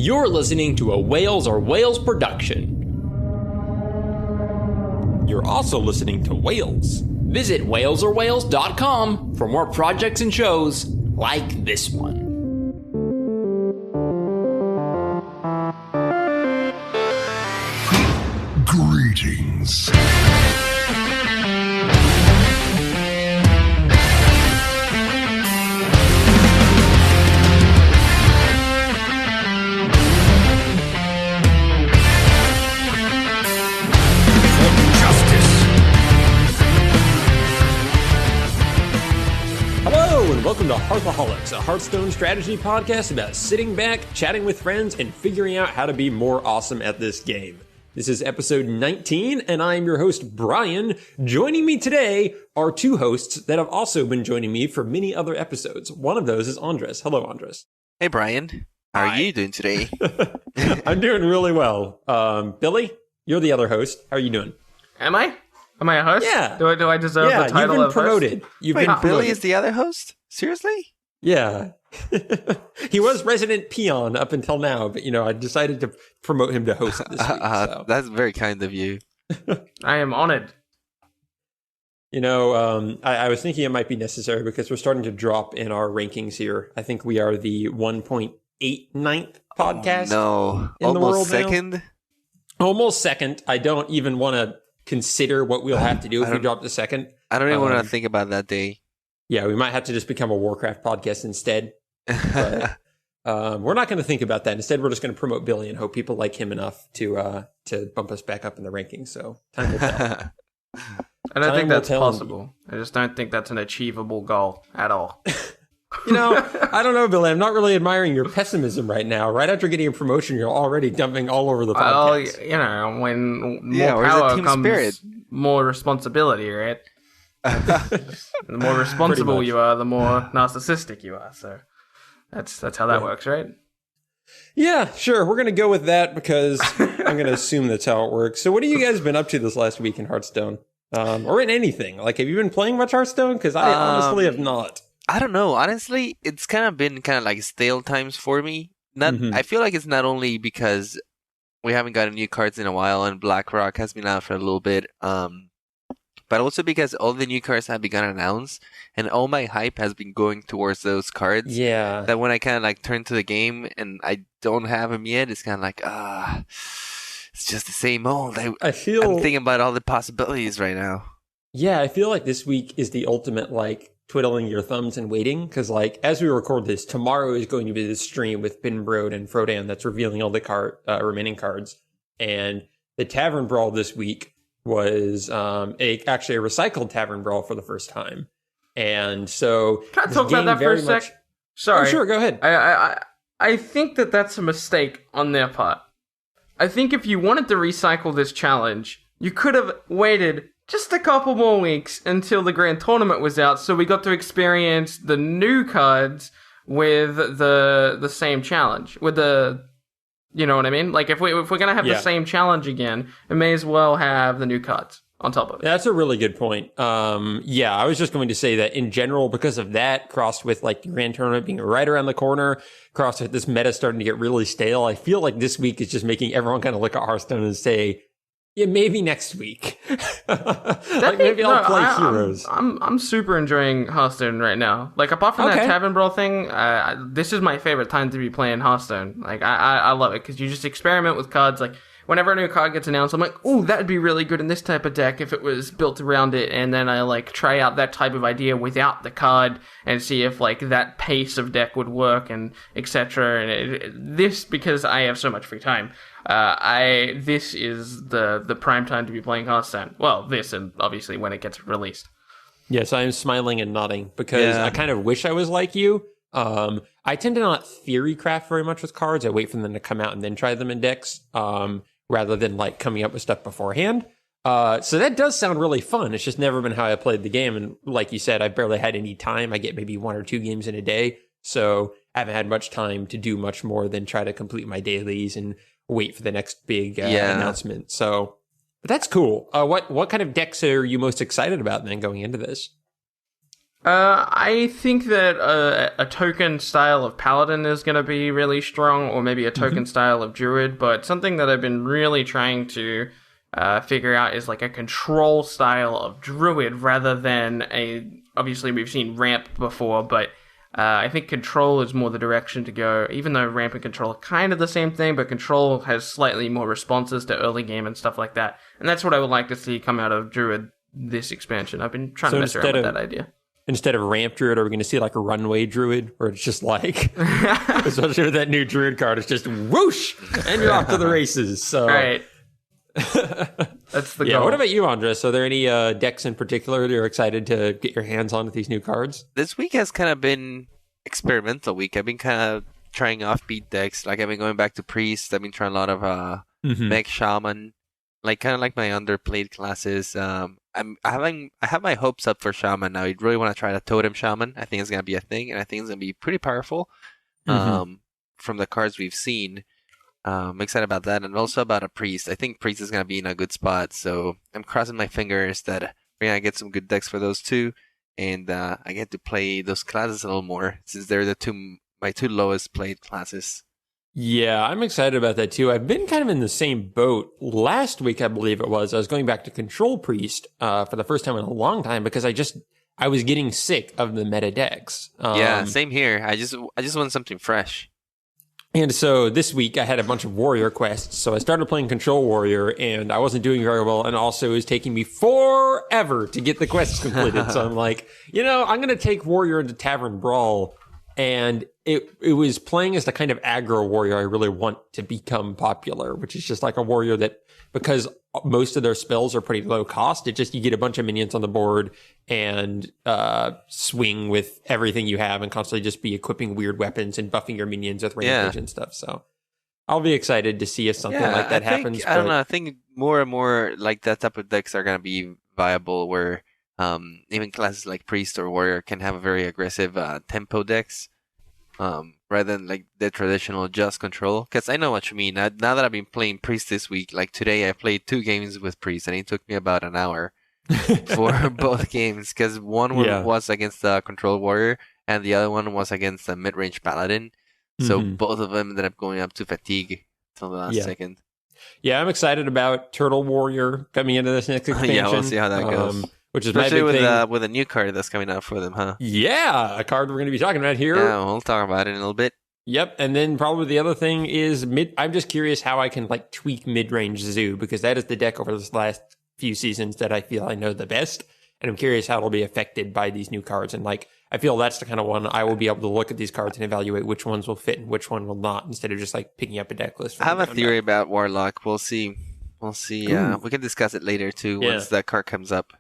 You're listening to a Whales Are Whales production. You're also listening to Whales. Visit whalesorewhales.com for more projects and shows like this one. Greetings. Welcome to Hearthaholics, a Hearthstone strategy podcast about sitting back, chatting with friends, and figuring out how to be more awesome at this game. This is episode 19, and I am your host, Bryan. Joining me today are two hosts that have also been joining me for many other episodes. One of those is Andres. Hello, Andres. Hey, Bryan. How are you doing today? I'm doing really well. Billy, you're the other host. How are you doing? Am I? Am I a host? Yeah. Do I deserve the title you've been of promoted. host? You've Wait, been promoted. Billy is the other host? Seriously? Yeah. He was resident peon up until now, but, I decided to promote him to host this week. So. That's very kind of you. I am honored. I was thinking it might be necessary because we're starting to drop in our rankings here. I think we are the 1.89th podcast. No. In the world Almost now. second? Almost second. I don't even want to consider what we'll have to do if we drop to second. I don't even want to think about that day. Yeah, we might have to just become a Warcraft podcast instead. But we're not going to think about that. Instead, we're just going to promote Billy and hope people like him enough to bump us back up in the rankings. So time will tell. I don't think that's possible. I just don't think that's an achievable goal at all. I don't know, Billy. I'm not really admiring your pessimism right now. Right after getting a promotion, you're already dumping all over the podcast. When more power comes spirit. More responsibility, right? The more responsible you are, the more narcissistic you are. So that's how that works, right? Yeah, sure. We're going to go with that because I'm going to assume that's how it works. So what have you guys been up to this last week in Hearthstone? Or in anything? Like, have you been playing much Hearthstone? Because I honestly have not. I don't know. Honestly, it's been like stale times for me. I feel like it's not only because we haven't gotten new cards in a while and BlackRock has been out for a little bit, but also because all the new cards have begun announced and all my hype has been going towards those cards. Yeah. That when I turn to the game and I don't have them yet, it's it's just the same old. I'm thinking about all the possibilities right now. Yeah, I feel like this week is the ultimate, twiddling your thumbs and waiting, because as we record this, tomorrow is going to be the stream with Binbrode and Frodan that's revealing all the remaining cards, and the Tavern Brawl this week was actually a recycled Tavern Brawl for the first time, and so can I talk about that for a sec? Sorry, sure, go ahead. I think that's a mistake on their part. I think if you wanted to recycle this challenge, you could have waited just a couple more weeks until the grand tournament was out, so we got to experience the new cards with the same challenge. With you know what I mean? If we're gonna have the same challenge again, it may as well have the new cards on top of it. That's a really good point. I was just going to say that in general, because of that, crossed with the grand tournament being right around the corner, crossed with this meta starting to get really stale, I feel like this week is just making everyone kind of look at Hearthstone and say, yeah, maybe next week. Maybe I'll play Heroes. I'm super enjoying Hearthstone right now. Apart from that Tavern Brawl thing, this is my favorite time to be playing Hearthstone. I love it because you just experiment with cards. Whenever a new card gets announced, I'm like, ooh, that'd be really good in this type of deck if it was built around it. And then I try out that type of idea without the card and see if that pace of deck would work and etc. And this, because I have so much free time, this is the prime time to be playing Hearthstone. Well, this and obviously when it gets released. Yes, I am smiling and nodding because I kind of wish I was like you. I tend to not theory craft very much with cards. I wait for them to come out and then try them in decks. Rather than coming up with stuff beforehand. So that does sound really fun. It's just never been how I played the game. And like you said, I've barely had any time. I get maybe 1 or 2 games in a day. So I haven't had much time to do much more than try to complete my dailies and wait for the next big announcement. So but that's cool. What kind of decks are you most excited about then going into this? I think that a token style of paladin is going to be really strong, or maybe a token style of druid. But something that I've been really trying to figure out is like a control style of druid rather than a. Obviously, we've seen ramp before, but I think control is more the direction to go. Even though ramp and control are kind of the same thing, but control has slightly more responses to early game and stuff like that. And that's what I would like to see come out of druid this expansion. I've been trying to mess around with that idea. Instead of ramp druid, are we going to see like a runway druid, where it's just like, especially with that new druid card, it's just whoosh, and you're off to the races. So, right. That's the goal. What about you, Andres? Are there any decks in particular that you're excited to get your hands on with these new cards? This week has kind of been experimental week. I've been kind of trying offbeat decks. Like I've been going back to priest. I've been trying a lot of mech shaman, like kind of like my underplayed classes. I have my hopes up for shaman now. I really want to try the totem shaman. I think it's gonna be a thing, and I think it's gonna be pretty powerful. From the cards we've seen, I'm excited about that, and also about a priest. I think priest is gonna be in a good spot, so I'm crossing my fingers that we're gonna get some good decks for those two, and I get to play those classes a little more since they're my two lowest played classes. Yeah, I'm excited about that too. I've been kind of in the same boat. Last week, I believe it was, I was going back to Control Priest for the first time in a long time because I was getting sick of the meta decks. Yeah, same here. I just want something fresh. And so this week I had a bunch of warrior quests. So I started playing Control Warrior and I wasn't doing very well. And also it was taking me forever to get the quests completed. So I'm like, I'm going to take warrior into Tavern Brawl. And it was playing as the kind of aggro warrior I really want to become popular, which is just like a warrior that, because most of their spells are pretty low cost, you get a bunch of minions on the board and swing with everything you have and constantly just be equipping weird weapons and buffing your minions with rampage and stuff. So I'll be excited to see if something like that happens. I don't know. I think more and more like that type of decks are going to be viable where even classes like priest or warrior can have a very aggressive tempo decks. Rather than like the traditional just control, because I know what you mean. Now that I've been playing priest this week, like today I played 2 games with priest, and it took me about an hour for both games. Because one was against the control warrior, and the other one was against the mid-range paladin. So both of them ended up going up to fatigue till the last second. Yeah, I'm excited about Turtle Warrior coming into this next expansion. Yeah, we'll see how that goes. Which is especially my big thing. With a new card that's coming out for them, huh? Yeah, a card we're going to be talking about here. Yeah, we'll talk about it in a little bit. Yep, and then probably the other thing is I'm just curious how I can like tweak mid-range Zoo, because that is the deck over this last few seasons that I feel I know the best, and I'm curious how it'll be affected by these new cards. And like I feel that's the kind of one I will be able to look at these cards and evaluate which ones will fit and which one will not, instead of just like picking up a deck list. I have a theory about Warlock. We'll see. We can discuss it later too once that card comes up.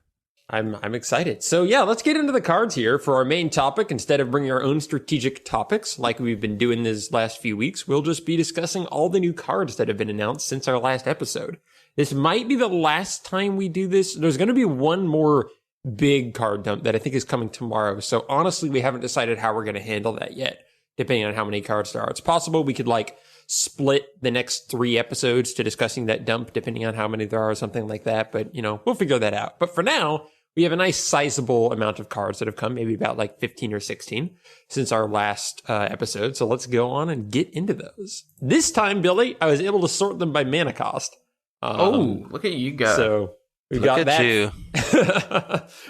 I'm excited. So yeah, let's get into the cards here for our main topic. Instead of bringing our own strategic topics like we've been doing these last few weeks, we'll just be discussing all the new cards that have been announced since our last episode. This might be the last time we do this. There's going to be one more big card dump that I think is coming tomorrow. So honestly, we haven't decided how we're going to handle that yet, depending on how many cards there are. It's possible we could like split the next 3 episodes to discussing that dump, depending on how many there are or something like that. But, we'll figure that out. But for now, we have a nice sizable amount of cards that have come, maybe about like 15 or 16 since our last episode. So let's go on and get into those. This time, Billy, I was able to sort them by mana cost. Look at you go. So we got that. You.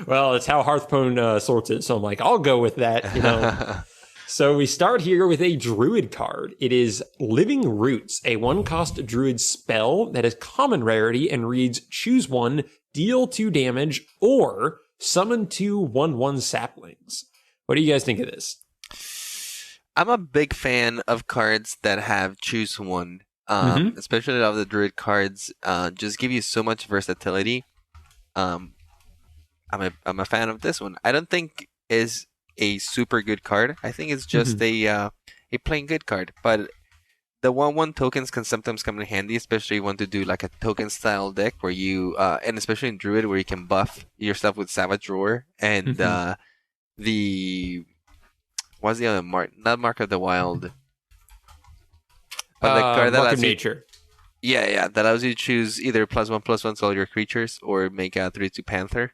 Well, it's how Hearthstone sorts it. So I'm like, I'll go with that, So we start here with a druid card. It is Living Roots, a 1-cost druid spell that is common rarity and reads choose 1, deal 2 damage, or summon 2 1/1 saplings. What do you guys think of this? I'm a big fan of cards that have choose 1, especially of the druid cards. Just give you so much versatility. I'm a fan of this one. I don't think is a super good card. I think it's just a plain good card. But the 1/1 tokens can sometimes come in handy, especially if you want to do like a token style deck where you, and especially in Druid where you can buff yourself with Savage Roar and what's the other mark? Not Mark of the Wild, but the card that Mark of Nature. That allows you to choose either +1/+1 to all your creatures or make a 3/2 Panther.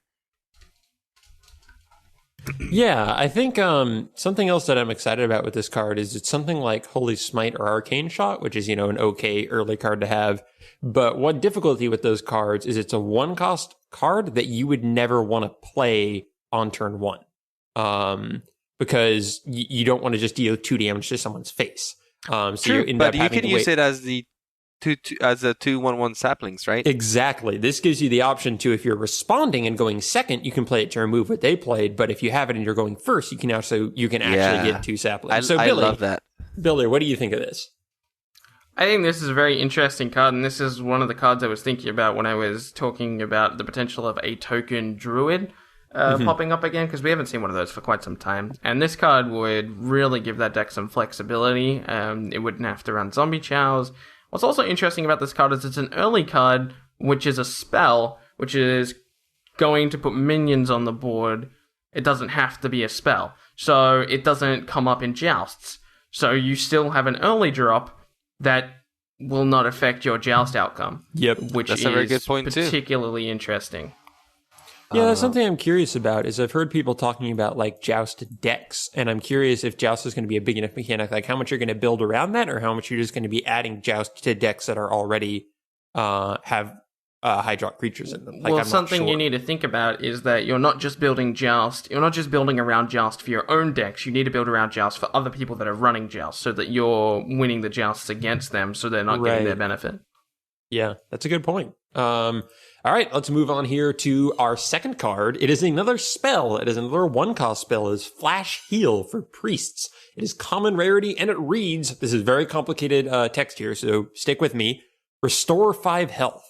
Yeah, I think something else that I'm excited about with this card is it's something like Holy Smite or Arcane Shot, which is, an okay early card to have. But one difficulty with those cards is it's a 1-cost card that you would never want to play on turn 1. Because you don't want to just deal 2 damage to someone's face. So True, you end but up you can use it as the as a 2/1/1 saplings, right? Exactly. This gives you the option to, if you're responding and going second, you can play it to remove what they played. But if you have it and you're going first, you can actually get 2 saplings. I love that. Billy, what do you think of this? I think this is a very interesting card, and this is one of the cards I was thinking about when I was talking about the potential of a token druid popping up again, because we haven't seen one of those for quite some time. And this card would really give that deck some flexibility. It wouldn't have to run zombie chows. What's also interesting about this card is it's an early card, which is a spell, which is going to put minions on the board. It doesn't have to be a spell. So it doesn't come up in jousts. So you still have an early drop that will not affect your joust outcome. Yep. Which That's is a very good point particularly interesting. Yeah, that's something I'm curious about, is I've heard people talking about like joust decks, and I'm curious if joust is going to be a big enough mechanic, like how much you're going to build around that, or how much you're just going to be adding joust to decks that are already have high drop creatures in them. Like, well, I'm something not sure. you need to think about is that you're not just building joust, you're not just building around joust for your own decks, you need to build around joust for other people that are running joust, so that you're winning the jousts against them, so they're not getting their benefit. Yeah, that's a good point. All right, let's move on here to our second card. It is another spell. It is another 1-cost spell. It is Flash Heal for Priests. It is common rarity, and it reads, this is very complicated text here, so stick with me, restore 5 health.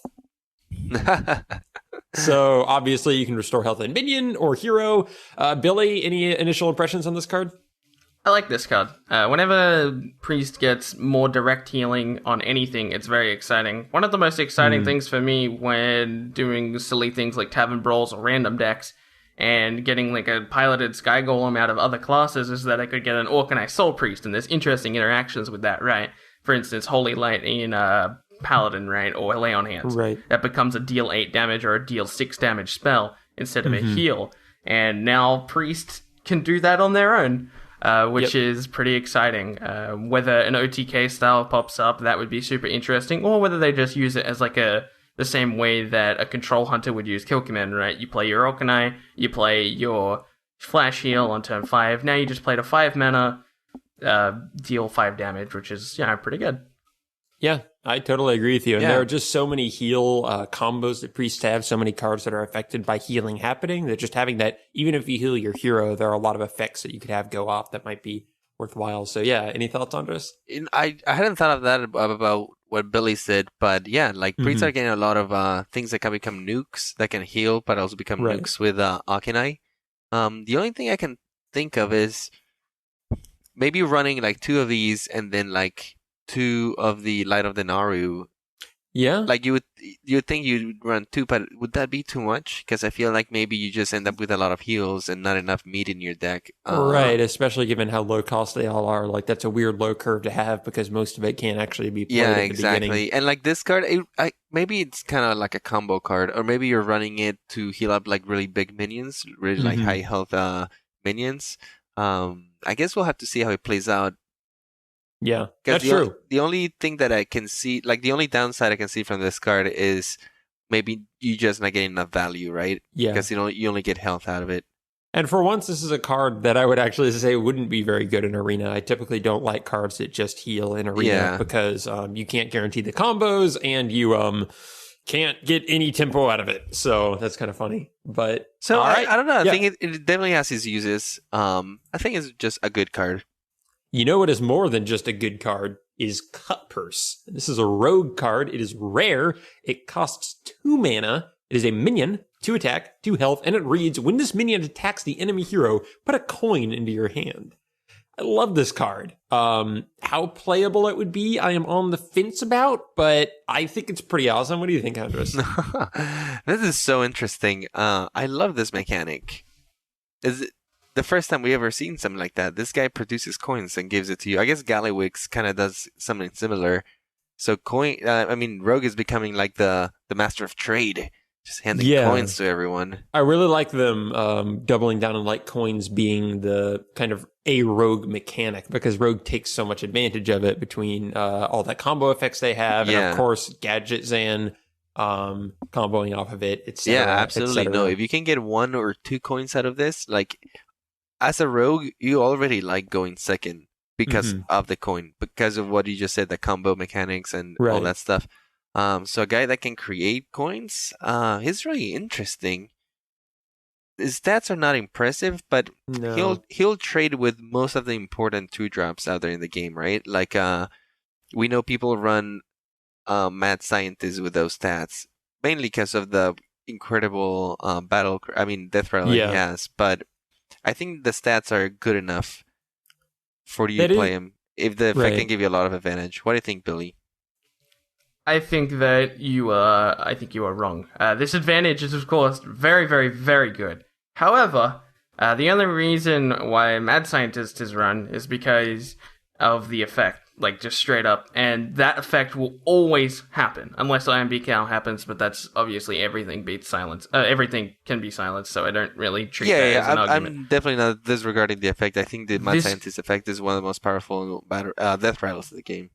So, obviously, you can restore health in minion or hero. Billy, any initial impressions on this card? I like this card. Whenever Priest gets more direct healing on anything, it's very exciting. One of the most exciting things for me when doing silly things like Tavern Brawls or random decks and getting like a piloted Sky Golem out of other classes is that I could get an Organized Soul Priest, and there's interesting interactions with that, right? For instance, Holy Light in Paladin, right? Or Lay on Hands. Right. That becomes a deal 8 damage or a deal 6 damage spell instead of a heal. And now Priest can do that on their own. Which is pretty exciting. Whether an OTK style pops up, that would be super interesting, or whether they just use it as like the same way that a Control Hunter would use Kill Command, right? You play your Orkanai, you play your Flash Heal on turn 5, now you just played a 5 mana, deal 5 damage, which is, pretty good. Yeah, I totally agree with you. And there are just so many heal combos that priests have, so many cards that are affected by healing happening, that just having that, even if you heal your hero, there are a lot of effects that you could have go off that might be worthwhile. So yeah, any thoughts, Andres? I hadn't thought of that about what Billy said, but yeah, like priests are getting a lot of things that can become nukes, that can heal, but also become nukes with Akinai. The only thing I can think of is maybe running like 2 of these and then like 2 of the Light of the Naru. Yeah. Like you would think you'd run 2, but would that be too much? Because I feel like maybe you just end up with a lot of heals and not enough meat in your deck. Right, especially given how low cost they all are. Like, that's a weird low curve to have because most of it can't actually be played at the beginning. And like this card, maybe it's kind of like a combo card, or maybe you're running it to heal up like really big minions, really like high health minions. I guess we'll have to see how it plays out. Yeah, that's true. The only thing that I can see, like the only downside I can see from this card is maybe you just not getting enough value, right? Yeah. Because you only get health out of it. And for once, this is a card that I would actually say wouldn't be very good in Arena. I typically don't like cards that just heal in Arena because you can't guarantee the combos and you can't get any tempo out of it. So that's kind of funny. But so I don't know. I think it definitely has its uses. I think it's just a good card. You know what is more than just a good card is Cut Purse. This is a rogue card. It is rare. It costs 2 mana. It is a minion, 2 attack, 2 health, and it reads, when this minion attacks the enemy hero, put a coin into your hand. I love this card. How playable it would be, I am on the fence about, but I think it's pretty awesome. What do you think, Andres? This is so interesting. I love this mechanic. Is it the first time we ever seen something like that? This guy produces coins and gives it to you. I guess Gallywix kind of does something similar. So Rogue is becoming like the master of trade. Just handing coins to everyone. I really like them doubling down on like coins being the kind of a rogue mechanic, because rogue takes so much advantage of it between all the combo effects they have, and of course gadgets and comboing off of it, etc. Yeah, absolutely. No, if you can get 1 or 2 coins out of this, like as a rogue, you already like going second because of the coin, because of what you just said, the combo mechanics and all that stuff. So a guy that can create coins, he's really interesting. His stats are not impressive, but he'll trade with most of the important 2-drops out there in the game, right? Like we know people run mad scientists with those stats, mainly because of the incredible death rattle he has. But I think the stats are good enough for you to play him if the effect can give you a lot of advantage. What do you think, Billy? I think that you are wrong. This advantage is, of course, very, very, very good. However, the only reason why Mad Scientist is run is because of the effect, like just straight up. And that effect will always happen, unless IMB Cow happens, but that's obviously everything beats silence. Everything can be silenced, so I don't really treat that as an argument. I'm definitely not disregarding the effect. I think the Mad Scientist effect is one of the most powerful death rattles of the game.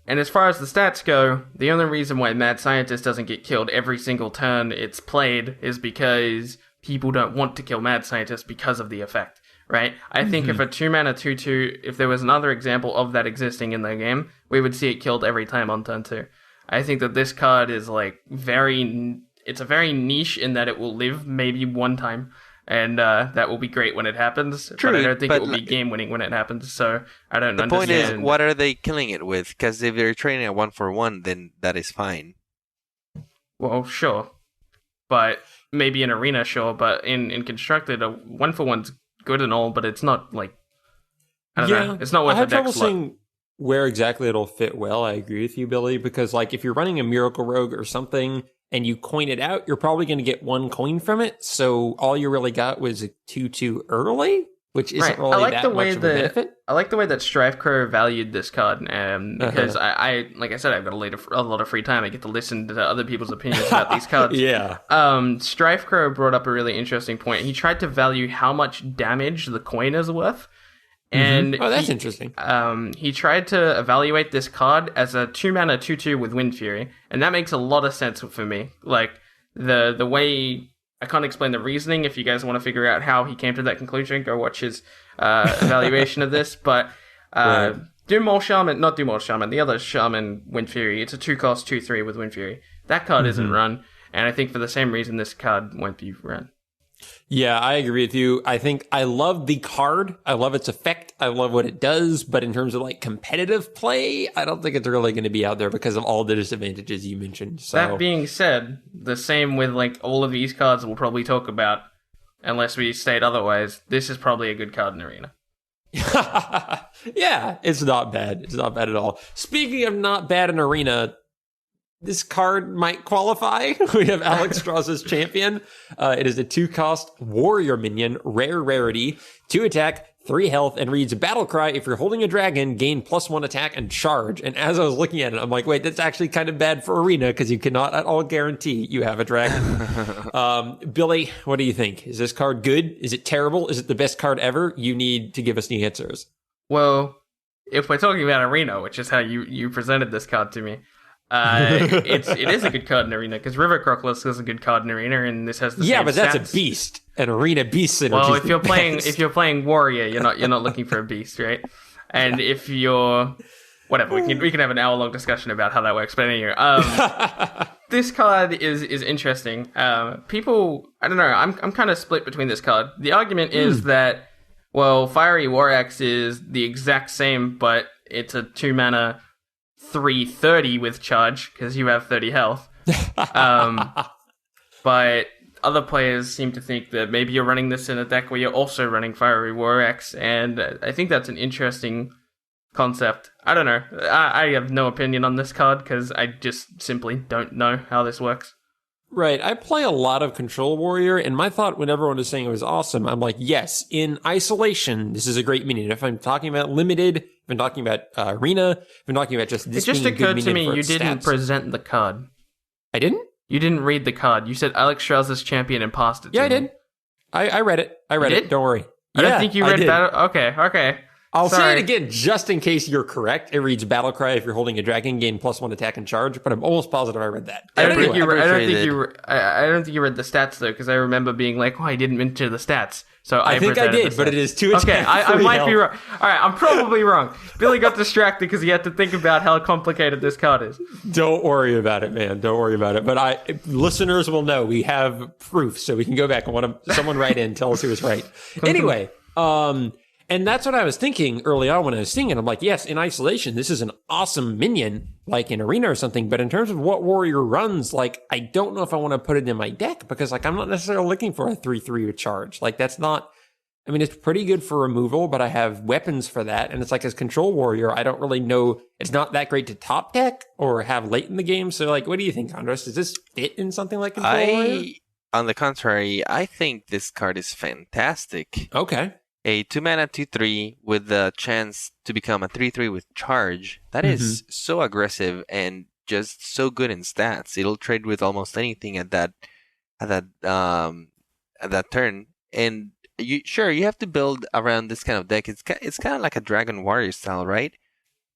And as far as the stats go, the only reason why Mad Scientist doesn't get killed every single turn it's played is because people don't want to kill Mad Scientist because of the effect, right? I think if a 2-mana 2/2, if there was another example of that existing in the game, we would see it killed every time on turn 2. I think that this card is like it's a very niche in that it will live maybe one time. And that will be great when it happens. True, but I don't think it will be game-winning when it happens, so I don't understand. The point is, what are they killing it with? Because if they're trading a 1-for-1, then that is fine. Well, sure. But maybe in Arena, sure. But in Constructed, a 1-for-1's good and all, but it's not, like... I don't know. It's not worth a deck slot. I have trouble seeing where exactly it'll fit well. I agree with you, Billy, because, like, if you're running a Miracle Rogue or something... and you coin it out, you're probably going to get 1 coin from it. So all you really got was a 2/2 early, which isn't really that much of a benefit. I like the way that Strifecrow valued this card, because I like I said, I've got a lot of free time. I get to listen to other people's opinions about these cards. Strifecrow brought up a really interesting point. He tried to value how much damage the coin is worth. And that's interesting. He tried to evaluate this card as a 2-mana 2/2 with Wind Fury, and that makes a lot of sense for me. Like the way I can't explain the reasoning. If you guys want to figure out how he came to that conclusion, go watch his evaluation of this. But Doommaul Shaman, not Doommaul Shaman, the other Shaman Wind Fury. It's a 2-cost 2/3 with Wind Fury. That card isn't run, and I think for the same reason this card won't be run. Yeah, I agree with you. I think I love the card. I love its effect. I love what it does. But in terms of like competitive play, I don't think it's really going to be out there because of all the disadvantages you mentioned. So that being said, the same with like all of these cards we'll probably talk about, unless we state otherwise. This is probably a good card in Arena. Yeah, it's not bad. It's not bad at all. Speaking of not bad in Arena, this card might qualify. We have Alex Strauss's champion. It is a 2-cost warrior minion, rare rarity, 2 attack, 3 health, and reads Battle Cry. If you're holding a dragon, gain +1 attack and charge. And as I was looking at it, I'm like, wait, that's actually kind of bad for Arena because you cannot at all guarantee you have a dragon. Billy, what do you think? Is this card good? Is it terrible? Is it the best card ever? You need to give us the answers. Well, if we're talking about Arena, which is how you presented this card to me, it is a good card in Arena because River Croclus is a good card in Arena, and this has the same but stats. That's a beast. An Arena beast synergy. Well, if you're playing Warrior, you're not looking for a beast, right? And if you're whatever, we can have an hour-long discussion about how that works. But anyway, this card is interesting. People, I don't know. I'm kind of split between this card. The argument is that Fiery War Axe is the exact same, but it's a 2-mana 3/30 with charge because you have 30 health. But other players seem to think that maybe you're running this in a deck where you're also running Fiery War Axe, and I think that's an interesting concept. I don't know. I have no opinion on this card because I just simply don't know how this works. Right. I play a lot of Control Warrior, and my thought when everyone was saying it was awesome, I'm like, yes, in isolation, this is a great minion. If I'm talking about limited, if I'm talking about Arena, if I'm talking about just this, it just being occurred a good to me minion for you its didn't stats. present the card. I didn't? You didn't read the card. You said Alex Strauss's champion and passed it to me. I did. I read it. I read it. Don't worry. I don't think you read Battle... Okay. I'll say it again just in case you're correct. It reads Battlecry if you're holding a dragon, gain +1 attack and charge, but I'm almost positive I read that. I don't think you read the stats though, because I remember being like, I didn't mention the stats. So I think I did, but it is 2 attacks. Okay, I might be wrong. All right, I'm probably wrong. Billy got distracted because he had to think about how complicated this card is. Don't worry about it, man. Don't worry about it. But listeners will know we have proof, so we can go back and someone write in, tell us who was right. Anyway, and that's what I was thinking early on when I was seeing it. I'm like, yes, in isolation, this is an awesome minion, like in Arena or something. But in terms of what warrior runs, like, I don't know if I want to put it in my deck because, like, I'm not necessarily looking for a 3/3 with charge. Like, that's not, I mean, it's pretty good for removal, but I have weapons for that. And it's like, as control warrior, I don't really know. It's not that great to top deck or have late in the game. So, like, what do you think, Andres? Does this fit in something like control warrior? On the contrary, I think this card is fantastic. Okay. A 2-mana 2/3 with the chance to become a 3/3 with charge. That is so aggressive and just so good in stats. It'll trade with almost anything at that turn. And you have to build around this kind of deck. It's kind of like a Dragon Warrior style, right?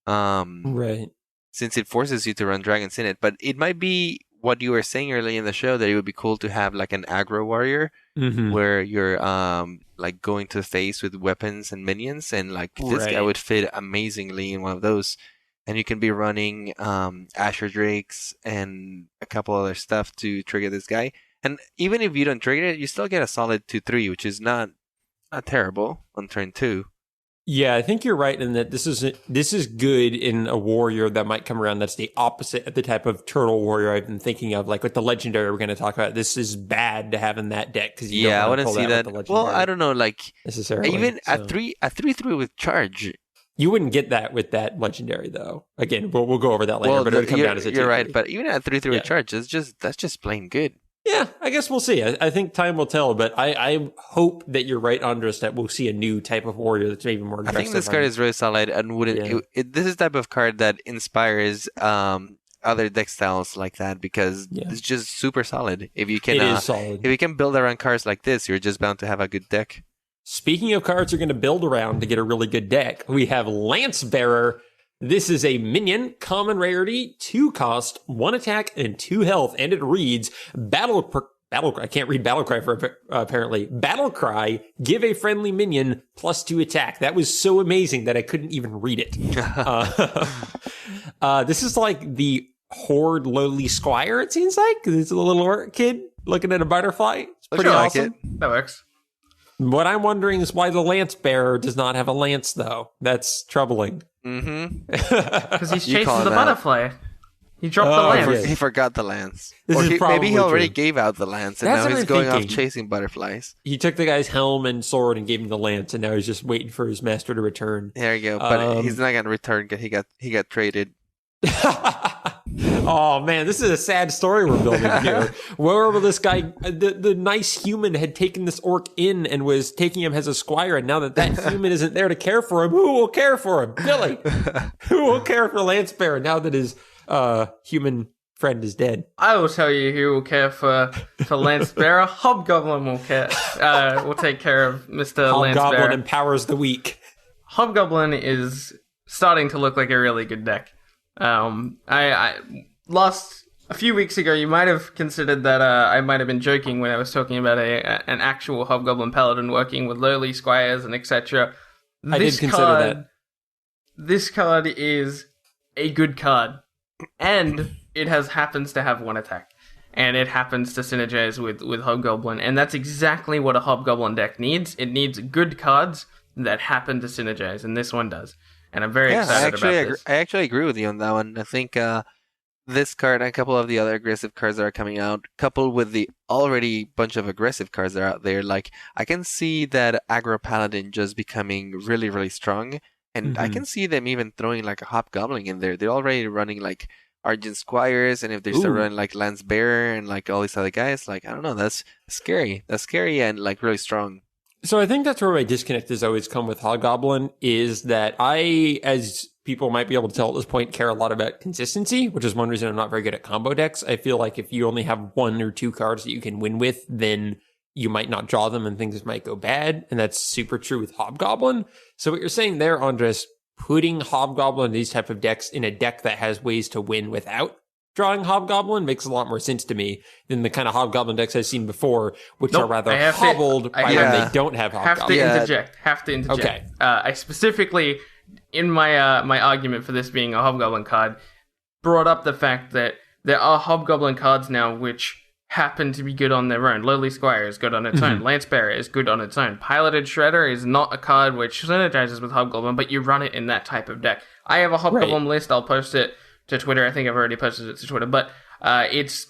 Right. Since it forces you to run dragons in it, but it might be what you were saying earlier in the show that it would be cool to have like an aggro warrior where you're like going to the face with weapons and minions, and like this guy would fit amazingly in one of those. And you can be running Asher Drakes and a couple other stuff to trigger this guy. And even if you don't trigger it, you still get a solid 2/3, which is not terrible on turn 2. Yeah, I think you're right in that this is good in a warrior that might come around that's the opposite of the type of turtle warrior I've been thinking of. Like with the legendary we're going to talk about, this is bad to have in that deck because I wouldn't see that. Well, I don't know, like necessarily. Even a 3/3 with charge. You wouldn't get that with that legendary though. Again, we'll go over that later. But it would come down as a 2/3. You're right, but even at 3/3 with charge, that's just plain good. Yeah, I guess we'll see. I think time will tell, but I hope that you're right, Andres, that we'll see a new type of warrior that's maybe more aggressive. I think this card is really solid, and this is the type of card that inspires other deck styles like that because it's just super solid. If you can, it is solid. If you can build around cards like this, you're just bound to have a good deck. Speaking of cards you're going to build around to get a really good deck, we have Lance Bearer. This is a minion, common rarity, 2 cost, 1 attack, and 2 health, and it reads I can't read Battlecry for apparently. Battlecry, give a friendly minion +2 attack. That was so amazing that I couldn't even read it. This is like the Horde Lowly Squire, it seems like. This is a little orc kid looking at a butterfly. It's pretty awesome. That works. What I'm wondering is why the Lance Bearer does not have a lance, though. That's troubling. Because he's chasing the butterfly. He dropped the lance. He forgot the lance. Maybe he already gave out the lance, and now he's going off chasing butterflies. He took the guy's helm and sword and gave him the lance, and now he's just waiting for his master to return. There you go. But he's not going to return because he got traded. Oh man, this is a sad story we're building here. Wherever this guy, the nice human had taken this orc in and was taking him as a squire, and now that human isn't there to care for him, who will care for him? Billy. Who will care for Lance Bearer now that his human friend is dead? I will tell you who will care for Lance Bearer. Hobgoblin will care. Will take care of Mr. Lance Bearer. Hobgoblin empowers the weak. Hobgoblin is starting to look like a really good deck. I lost a few weeks ago. You might have considered that I might have been joking when I was talking about an actual Hobgoblin Paladin working with Lowly Squires and etc. I did consider that. This card is a good card, and it happens to have 1 attack, and it happens to synergize with Hobgoblin, and that's exactly what a Hobgoblin deck needs. It needs good cards that happen to synergize, and this one does. And I'm very excited about this. I actually agree with you on that one. I think this card and a couple of the other aggressive cards that are coming out, coupled with the already bunch of aggressive cards that are out there, like I can see that Aggro Paladin just becoming really, really strong. And I can see them even throwing like a Hobgoblin in there. They're already running like Argent Squires, and if they start running like Lance Bearer and like all these other guys, like I don't know, that's scary. That's scary and like really strong. So I think that's where my disconnect has always come with Hobgoblin, is that I, as people might be able to tell at this point, care a lot about consistency, which is one reason I'm not very good at combo decks. I feel like if you only have 1 or 2 cards that you can win with, then you might not draw them and things might go bad. And that's super true with Hobgoblin. So what you're saying there, Andres, putting Hobgoblin in these type of decks in a deck that has ways to win without drawing Hobgoblin makes a lot more sense to me than the kind of Hobgoblin decks I've seen before, which are rather hobbled by when they don't have Hobgoblin. Have to interject. Okay. I specifically, in my my argument for this being a Hobgoblin card, brought up the fact that there are Hobgoblin cards now which happen to be good on their own. Lowly Squire is good on its own. Lancebearer is good on its own. Piloted Shredder is not a card which synergizes with Hobgoblin, but you run it in that type of deck. I have a Hobgoblin list. I'll post it to Twitter. I think I've already posted it to Twitter, but it's,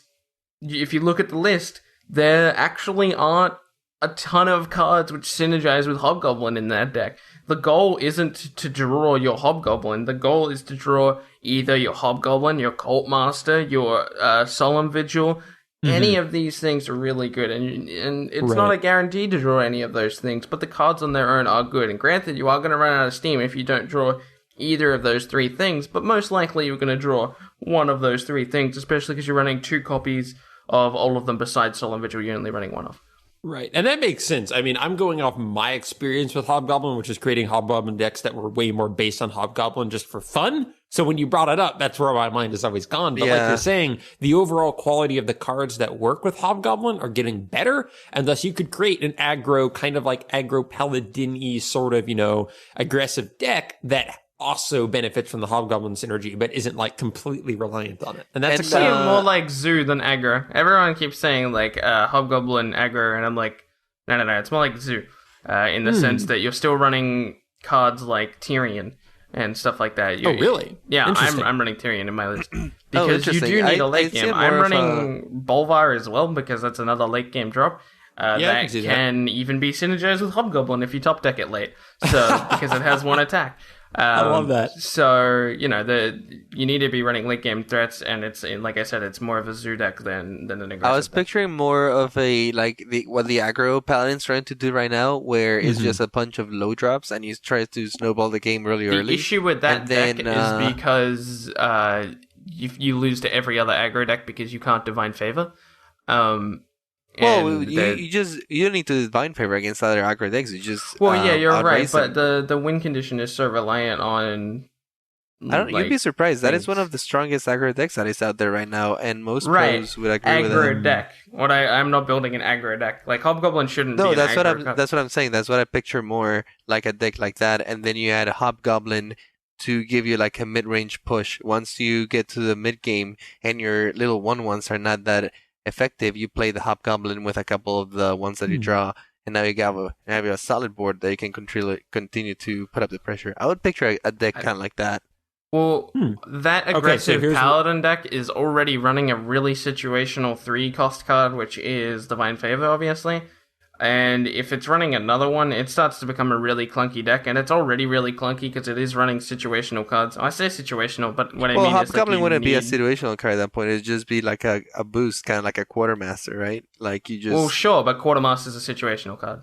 if you look at the list, there actually aren't a ton of cards which synergize with Hobgoblin in that deck. The goal isn't to draw your Hobgoblin. The goal is to draw either your Hobgoblin, your Cult Master, your Solemn Vigil. Any of these things are really good, and it's not a guarantee to draw any of those things, but the cards on their own are good. And granted, you are going to run out of steam if you don't draw either of those 3 things, but most likely you're going to draw one of those 3 things, especially because you're running 2 copies of all of them besides Solemn Vigil. You're only running 1 of. Right, and that makes sense. I mean, I'm going off my experience with Hobgoblin, which is creating Hobgoblin decks that were way more based on Hobgoblin just for fun. So when you brought it up, that's where my mind has always gone. But like you're saying, the overall quality of the cards that work with Hobgoblin are getting better, and thus you could create an aggro, kind of like aggro paladin-y sort of, aggressive deck that also benefits from the Hobgoblin synergy, but isn't like completely reliant on it. And that's more like Zoo than aggro. Everyone keeps saying like Hobgoblin aggro, and I'm like, no, it's more like Zoo, in the sense that you're still running cards like Tyrion and stuff like that. Really? Yeah, I'm running Tyrion in my list because you do need a late game. I'm running Bolvar as well because that's another late game drop. That can even be synergized with Hobgoblin if you top deck it late. So because it has 1 attack. I love that. So, you need to be running late game threats, and it's, like I said, it's more of a Zoo deck than an aggressive I was deck. picturing more of what the aggro paladin's trying to do right now, where it's just a bunch of low drops, and he tries to snowball the game really early. The issue with that deck is because you lose to every other aggro deck because you can't Divine Favor. Well, you don't need to Divine Favor against other aggro decks. You just you're right, but the win condition is so reliant on. You'd be surprised. That is one of the strongest aggro decks that is out there right now, and most pros would agree with that. Aggro deck. I'm not building an aggro deck. Like Hobgoblin shouldn't. No, that's what I'm saying. That's what I picture more like a deck like that, and then you add a Hobgoblin to give you like a mid-range push. Once you get to the mid game and your little 1/1s are not that effective, you play the Hobgoblin with a couple of the ones that you draw, and now you have a solid board that you can continue to put up the pressure. I would picture a deck kind of like that. Well, that aggressive Paladin deck is already running a really situational 3-cost card, which is Divine Favor, obviously. And if it's running another one, it starts to become a really clunky deck, and it's already really clunky because it is running situational cards. I say situational, but what I mean is Hobgoblin wouldn't be a situational card at that point. It'd just be like a boost, kind of like a Quartermaster, right? Like you just... Well, sure, but Quartermaster is a situational card.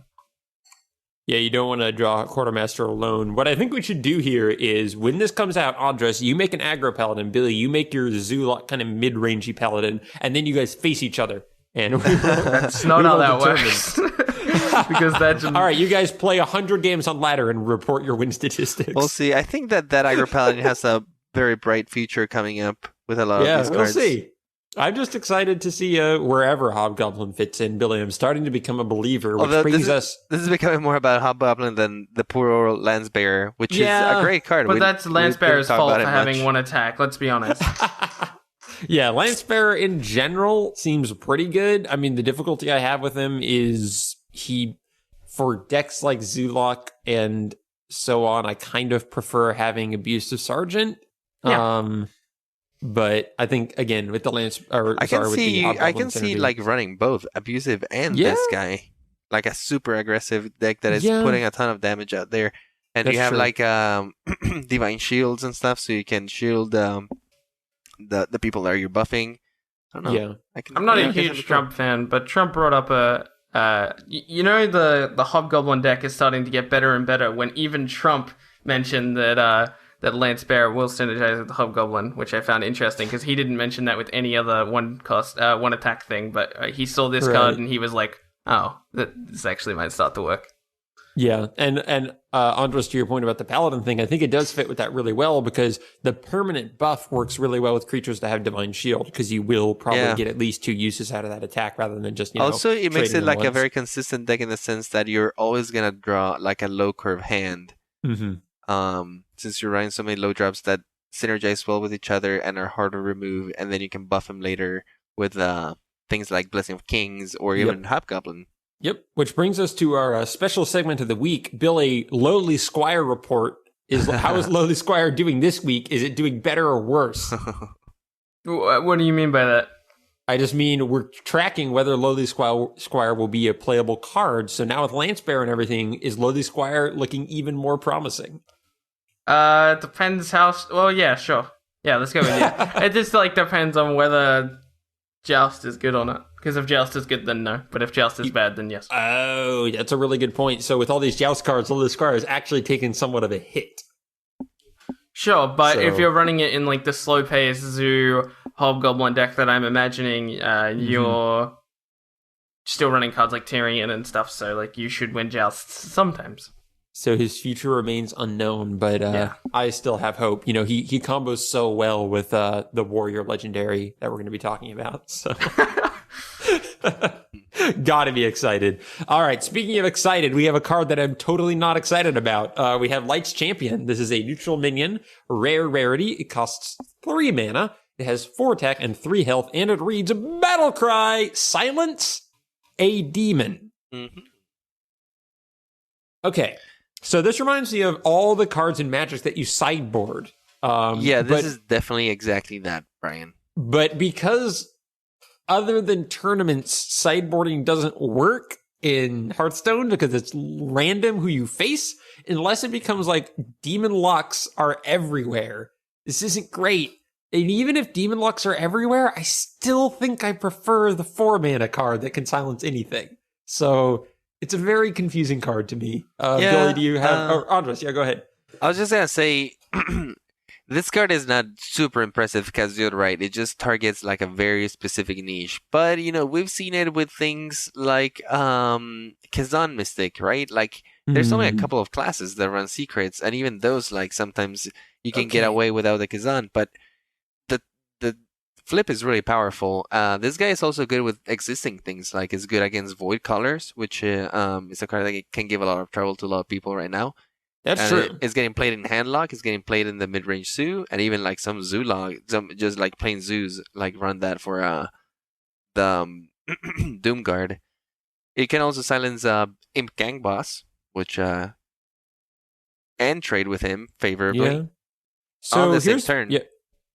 Yeah, you don't want to draw Quartermaster alone. What I think we should do here is, when this comes out, Andres, you make an aggro paladin. Billy, you make your Zulok kind of mid-rangey paladin, and then you guys face each other. And that's not how that works. Because that's all right. You guys play 100 games on ladder and report your win statistics. We'll see. I think that aggro paladin has a very bright future coming up with a lot of these cards. We'll see. I'm just excited to see wherever Hobgoblin fits in, Billy. I'm starting to become a believer, which brings us... This is becoming more about Hobgoblin than the poor old Lancebearer, which is a great card. But that's Lancebearer's fault for having 1 attack, let's be honest. Yeah, Lancebearer in general seems pretty good. I mean, the difficulty I have with him is for decks like Zulok and so on, I kind of prefer having Abusive Sergeant. Yeah. But I think, again, with the I can see like running both Abusive and this guy. Like a super aggressive deck that is putting a ton of damage out there. And you have like Divine Shields and stuff, so you can shield the people that you're buffing. I don't know. Yeah. I'm not a huge Trump fan, but Trump brought up You know, the Hobgoblin deck is starting to get better and better. When even Trump mentioned that Lance Bear will synergize with the Hobgoblin, which I found interesting because he didn't mention that with any other one attack thing. But he saw this card and he was like, "Oh, this actually might start to work." Yeah, and Andres, to your point about the Paladin thing, I think it does fit with that really well because the permanent buff works really well with creatures that have Divine Shield because you will probably get at least 2 uses out of that attack rather than just, Also, it makes it like a very consistent deck in the sense that you're always going to draw like a low curve hand. Since you're running so many low drops that synergize well with each other and are hard to remove, and then you can buff them later with things like Blessing of Kings or even Hobgoblin. Yep, which brings us to our special segment of the week. Bill, a Lowly Squire report is how is Lowly Squire doing this week? Is it doing better or worse? What do you mean by that? I just mean we're tracking whether Lowly Squire will be a playable card. So now with Lance Bear and everything, is Lowly Squire looking even more promising? It depends how. Well, yeah, sure. Yeah, let's go with it. It just depends on whether Joust is good or not. Because if Joust is good, then no. But if Joust is bad, then yes. Oh, that's a really good point. So with all these Joust cards, Lowly Squire is actually taking somewhat of a hit. Sure, but if you're running it in the slow pace Zoo Hobgoblin deck that I'm imagining, you're still running cards like Tyrion and stuff, so you should win Jousts sometimes. So his future remains unknown, but I still have hope. He combos so well with the Warrior Legendary that we're going to be talking about. So gotta be excited. All right, speaking of excited, we have a card that I'm totally not excited about. We have Light's Champion. This is a neutral minion, rare rarity. It costs 3 mana. It has 4 attack and 3 health, and it reads Battle Cry, silence a demon. Okay. So this reminds me of all the cards in Magic that you sideboard. This is definitely exactly that, Brian. But because other than tournaments, sideboarding doesn't work in Hearthstone because it's random who you face, unless it becomes Demon Locks are everywhere. This isn't great. And even if Demon Locks are everywhere, I still think I prefer the 4 mana card that can silence anything. So it's a very confusing card to me. Billy, do you have... Andres, go ahead. I was just going to say, this card is not super impressive because you're right. It just targets a very specific niche. But, we've seen it with things like Kazan Mystic, right? There's only a couple of classes that run secrets. And even those, sometimes you can get away without the Kazan. But the flip is really powerful. This guy is also good with existing things, is good against Void Colors, which is a card that can give a lot of trouble to a lot of people right now. That's true. It's getting played in Handlock, it's getting played in the mid-range Zoo, and even some Zoo log, just plain Zoos, run that for the Doomguard. It can also silence Imp Gang Boss, which and trade with him favorably. Yeah. So on the same turn.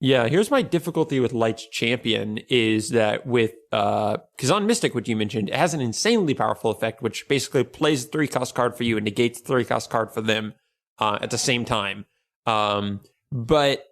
Yeah, here's my difficulty with Light's Champion is that with Kazan Mystic, which you mentioned, it has an insanely powerful effect, which basically plays a 3-cost card for you and negates the 3-cost card for them at the same time. But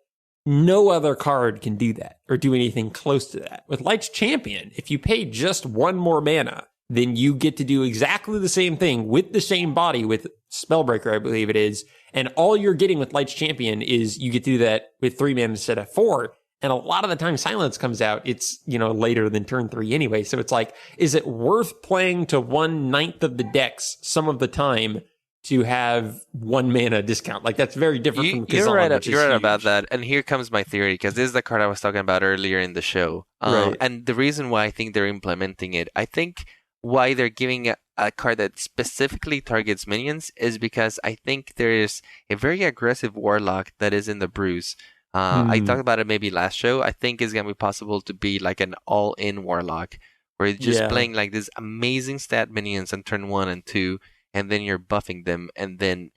no other card can do that or do anything close to that. With Light's Champion, if you pay just 1 more mana, then you get to do exactly the same thing with the same body with Spellbreaker, I believe it is. And all you're getting with Light's Champion is you get to do that with 3 mana instead of 4. And a lot of the time Silence comes out, it's, later than turn 3 anyway. So it's is it worth playing to 1/9 of the decks some of the time to have 1 mana discount? That's very different from Kazan. You're right about that. And here comes my theory, because this is the card I was talking about earlier in the show. Right. And the reason why I think they're implementing it, I think why they're giving a card that specifically targets minions is because I think there is a very aggressive warlock that is in the brews. I talked about it maybe last show. I think it's going to be possible to be an all-in warlock where you're just playing this amazing stat minions on turn 1 and 2, and then you're buffing them, and then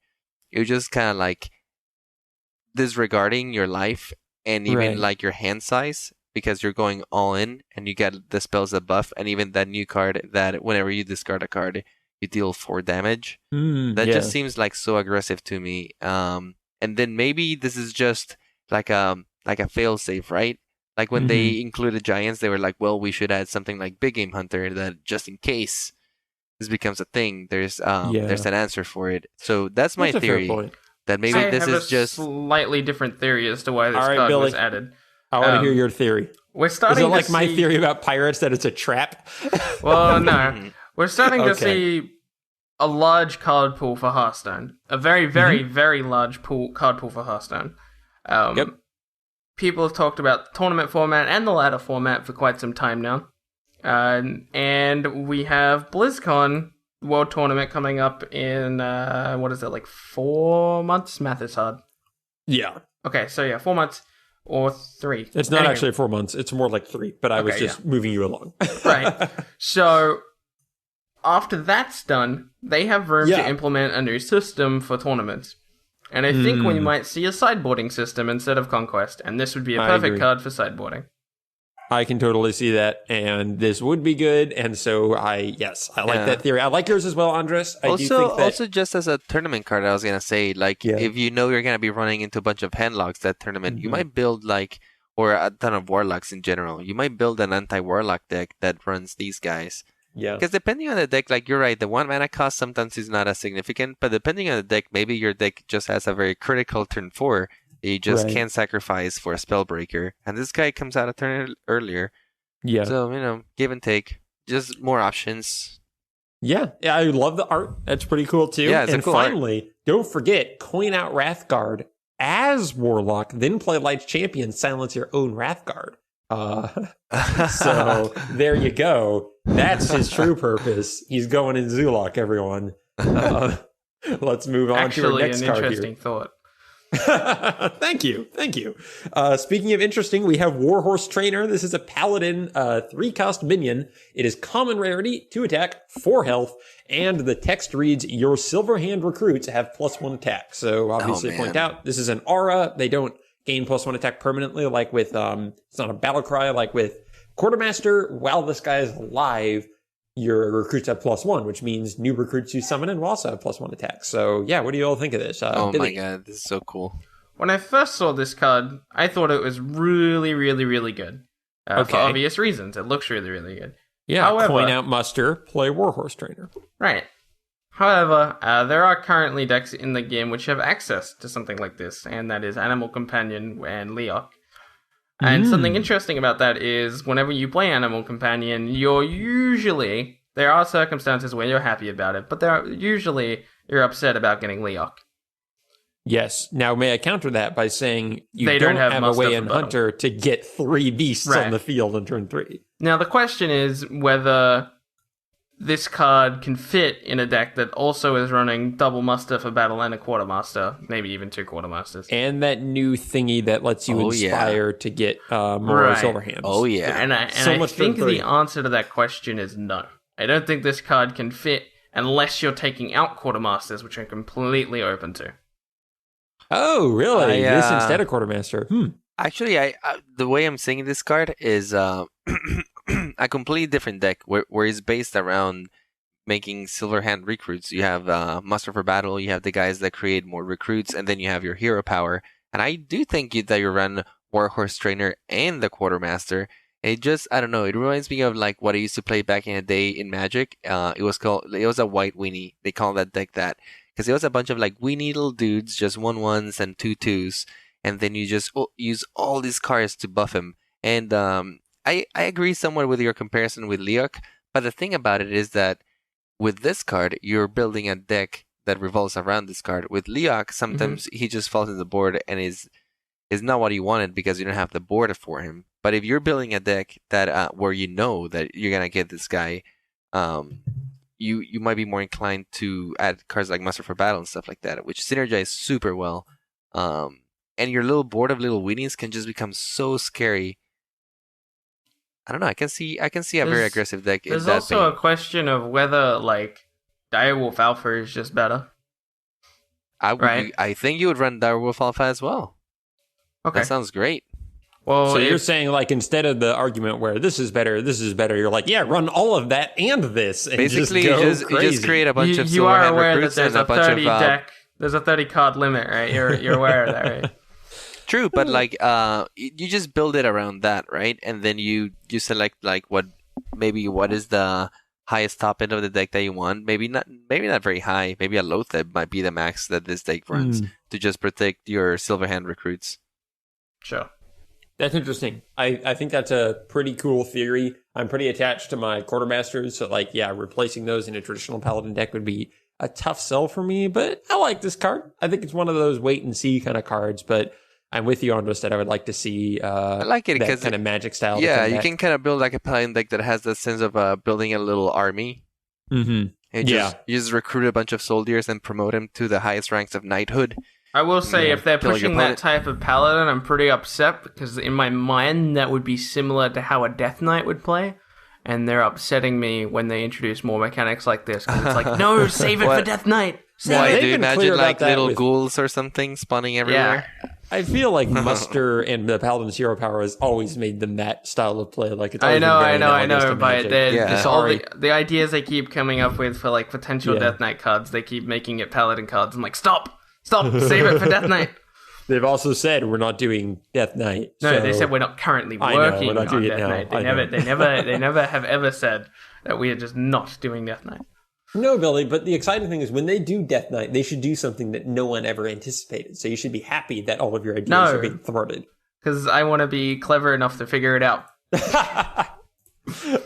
you're just kind of disregarding your life and even your hand size, because you're going all in and you get the spells that buff, and even that new card that whenever you discard a card, you deal 4 damage. Just seems so aggressive to me. And then maybe this is just a fail safe, right? When they included giants, they were well, we should add something like Big Game Hunter that just in case this becomes a thing, there's an answer for it. So that's my theory. That maybe this is just slightly different theory as to why this card Billy, was added. I want to hear your theory. We're starting is it like to my see... theory about pirates that it's a trap? Well, no. We're starting to see a large card pool for Hearthstone. A very, very, very large card pool for Hearthstone. People have talked about the tournament format and the ladder format for quite some time now. And we have BlizzCon World Tournament coming up in, 4 months? Math is hard. Yeah. Okay, so 4 months. Or 3. It's not actually 4 months. It's more like 3, but I was just moving you along. Right. So, after that's done, they have room to implement a new system for tournaments. And I think we might see a sideboarding system instead of Conquest, and this would be a perfect card for sideboarding. I can totally see that, and this would be good, and so I like that theory. I like yours as well, Andres. Also, just as a tournament card, I was gonna say, if you know you're gonna be running into a bunch of handlocks that tournament, you might build or a ton of warlocks in general. You might build an anti-warlock deck that runs these guys. Yeah. Because depending on the deck, you're right, the 1 mana cost sometimes is not as significant, but depending on the deck, maybe your deck just has a very critical turn 4. You just can't sacrifice for a Spellbreaker. And this guy comes out a turn earlier. Yeah. So, give and take. Just more options. Yeah, I love the art. That's pretty cool, too. Yeah, and cool finally, art. Don't forget, coin out Wrathguard as Warlock, then play Light's Champion, silence your own Wrathguard. So, there you go. That's his true purpose. He's going in Zulok, everyone. Let's move on to our next card here. Actually, an interesting thought. Thank you. Speaking of interesting, we have Warhorse Trainer. This is a paladin 3-cost minion. It is common rarity, 2 attack, 4 health, and the text reads, your Silverhand recruits have +1 attack. So obviously point out, this is an aura. They don't gain +1 attack permanently like with, it's not a battle cry like with Quartermaster. While this guy is alive, your recruits have +1, which means new recruits you summon in will also have +1 attack. So, what do you all think of this? Billy? My god, this is so cool. When I first saw this card, I thought it was really, really, really good. For obvious reasons. It looks really, really good. Yeah, however, coin out Muster, play Warhorse Trainer. Right. However, there are currently decks in the game which have access to something like this, and that is Animal Companion and Leok. And something interesting about that is whenever you play Animal Companion, there are circumstances where you're happy about it, but you're upset about getting Leok. Yes. Now, may I counter that by saying you don't have a way in Hunter to get 3 beasts on the field on turn 3. Now, the question is whether this card can fit in a deck that also is running double muster for battle and a quartermaster, maybe even 2 quartermasters. And that new thingy that lets you inspire to get more Silverhands. Oh, yeah. And I think the answer to that question is no. I don't think this card can fit unless you're taking out quartermasters, which I'm completely open to. Oh, really? This instead of quartermaster? Actually, the way I'm seeing this card is a completely different deck where it's based around making Silverhand recruits. You have Muster for Battle, you have the guys that create more recruits, and then you have your hero power. And I do think that you run Warhorse Trainer and the Quartermaster. It just, I don't know, it reminds me of what I used to play back in the day in Magic. It was a white weenie. They call that deck that. Because it was a bunch of weenie little dudes, just 1/1s and 2/2s. And then you just use all these cards to buff him. And I agree somewhat with your comparison with Leok, but the thing about it is that with this card, you're building a deck that revolves around this card. With Leok, sometimes he just falls in the board and is not what you wanted because you don't have the board for him. But if you're building a deck that where you know that you're gonna get this guy, you might be more inclined to add cards like Muster for Battle and stuff like that, which synergize super well. And your little board of little weenies can just become so scary. I don't know. I can see a very aggressive deck. There's also a question of whether Direwolf Alpha is just better. I think you would run Direwolf Alpha as well. Okay, that sounds great. Well, so you're saying instead of the argument where this is better, you're run all of that and this, and basically just just create a bunch of you are Silverhand aware recruits that there's and a 30 bunch of deck. There's a 30 card limit, right? You're aware of that, right? True, but you just build it around that, right? And then you select what is the highest top end of the deck that you want. Maybe not very high. Maybe a Loatheb might be the max that this deck runs to just protect your Silverhand recruits. Sure. That's interesting. I think that's a pretty cool theory. I'm pretty attached to my Quartermasters, so replacing those in a traditional Paladin deck would be a tough sell for me, but I like this card. I think it's one of those wait and see kind of cards, but I'm with you on this that I would like to see I like it that kind of magic style. Yeah, you can kind of build like a Paladin deck that has that sense of building a little army. Mm-hmm. And you just recruit a bunch of soldiers and promote them to the highest ranks of knighthood. I will say, if they're pushing that type of Paladin, I'm pretty upset, because in my mind, that would be similar to how a Death Knight would play. And they're upsetting me when they introduce more mechanics like this, because it's like, no, save it for Death Knight. Why, do you imagine like little ghouls or something spawning everywhere? Yeah. I feel like Muster and the Paladin's hero power has always made them that style of play. Like, it's I know, but the ideas they keep coming up with for like potential Death Knight cards, they keep making it Paladin cards. I'm like, stop, save it for Death Knight. They've also said we're not doing Death Knight. No, they said we're not currently working on Death Knight. They never have ever said that we are just not doing Death Knight. No, Billy, but the exciting thing is when they do Death Knight, they should do something that no one ever anticipated. So you should be happy that all of your ideas are being thwarted. Because I want to be clever enough to figure it out.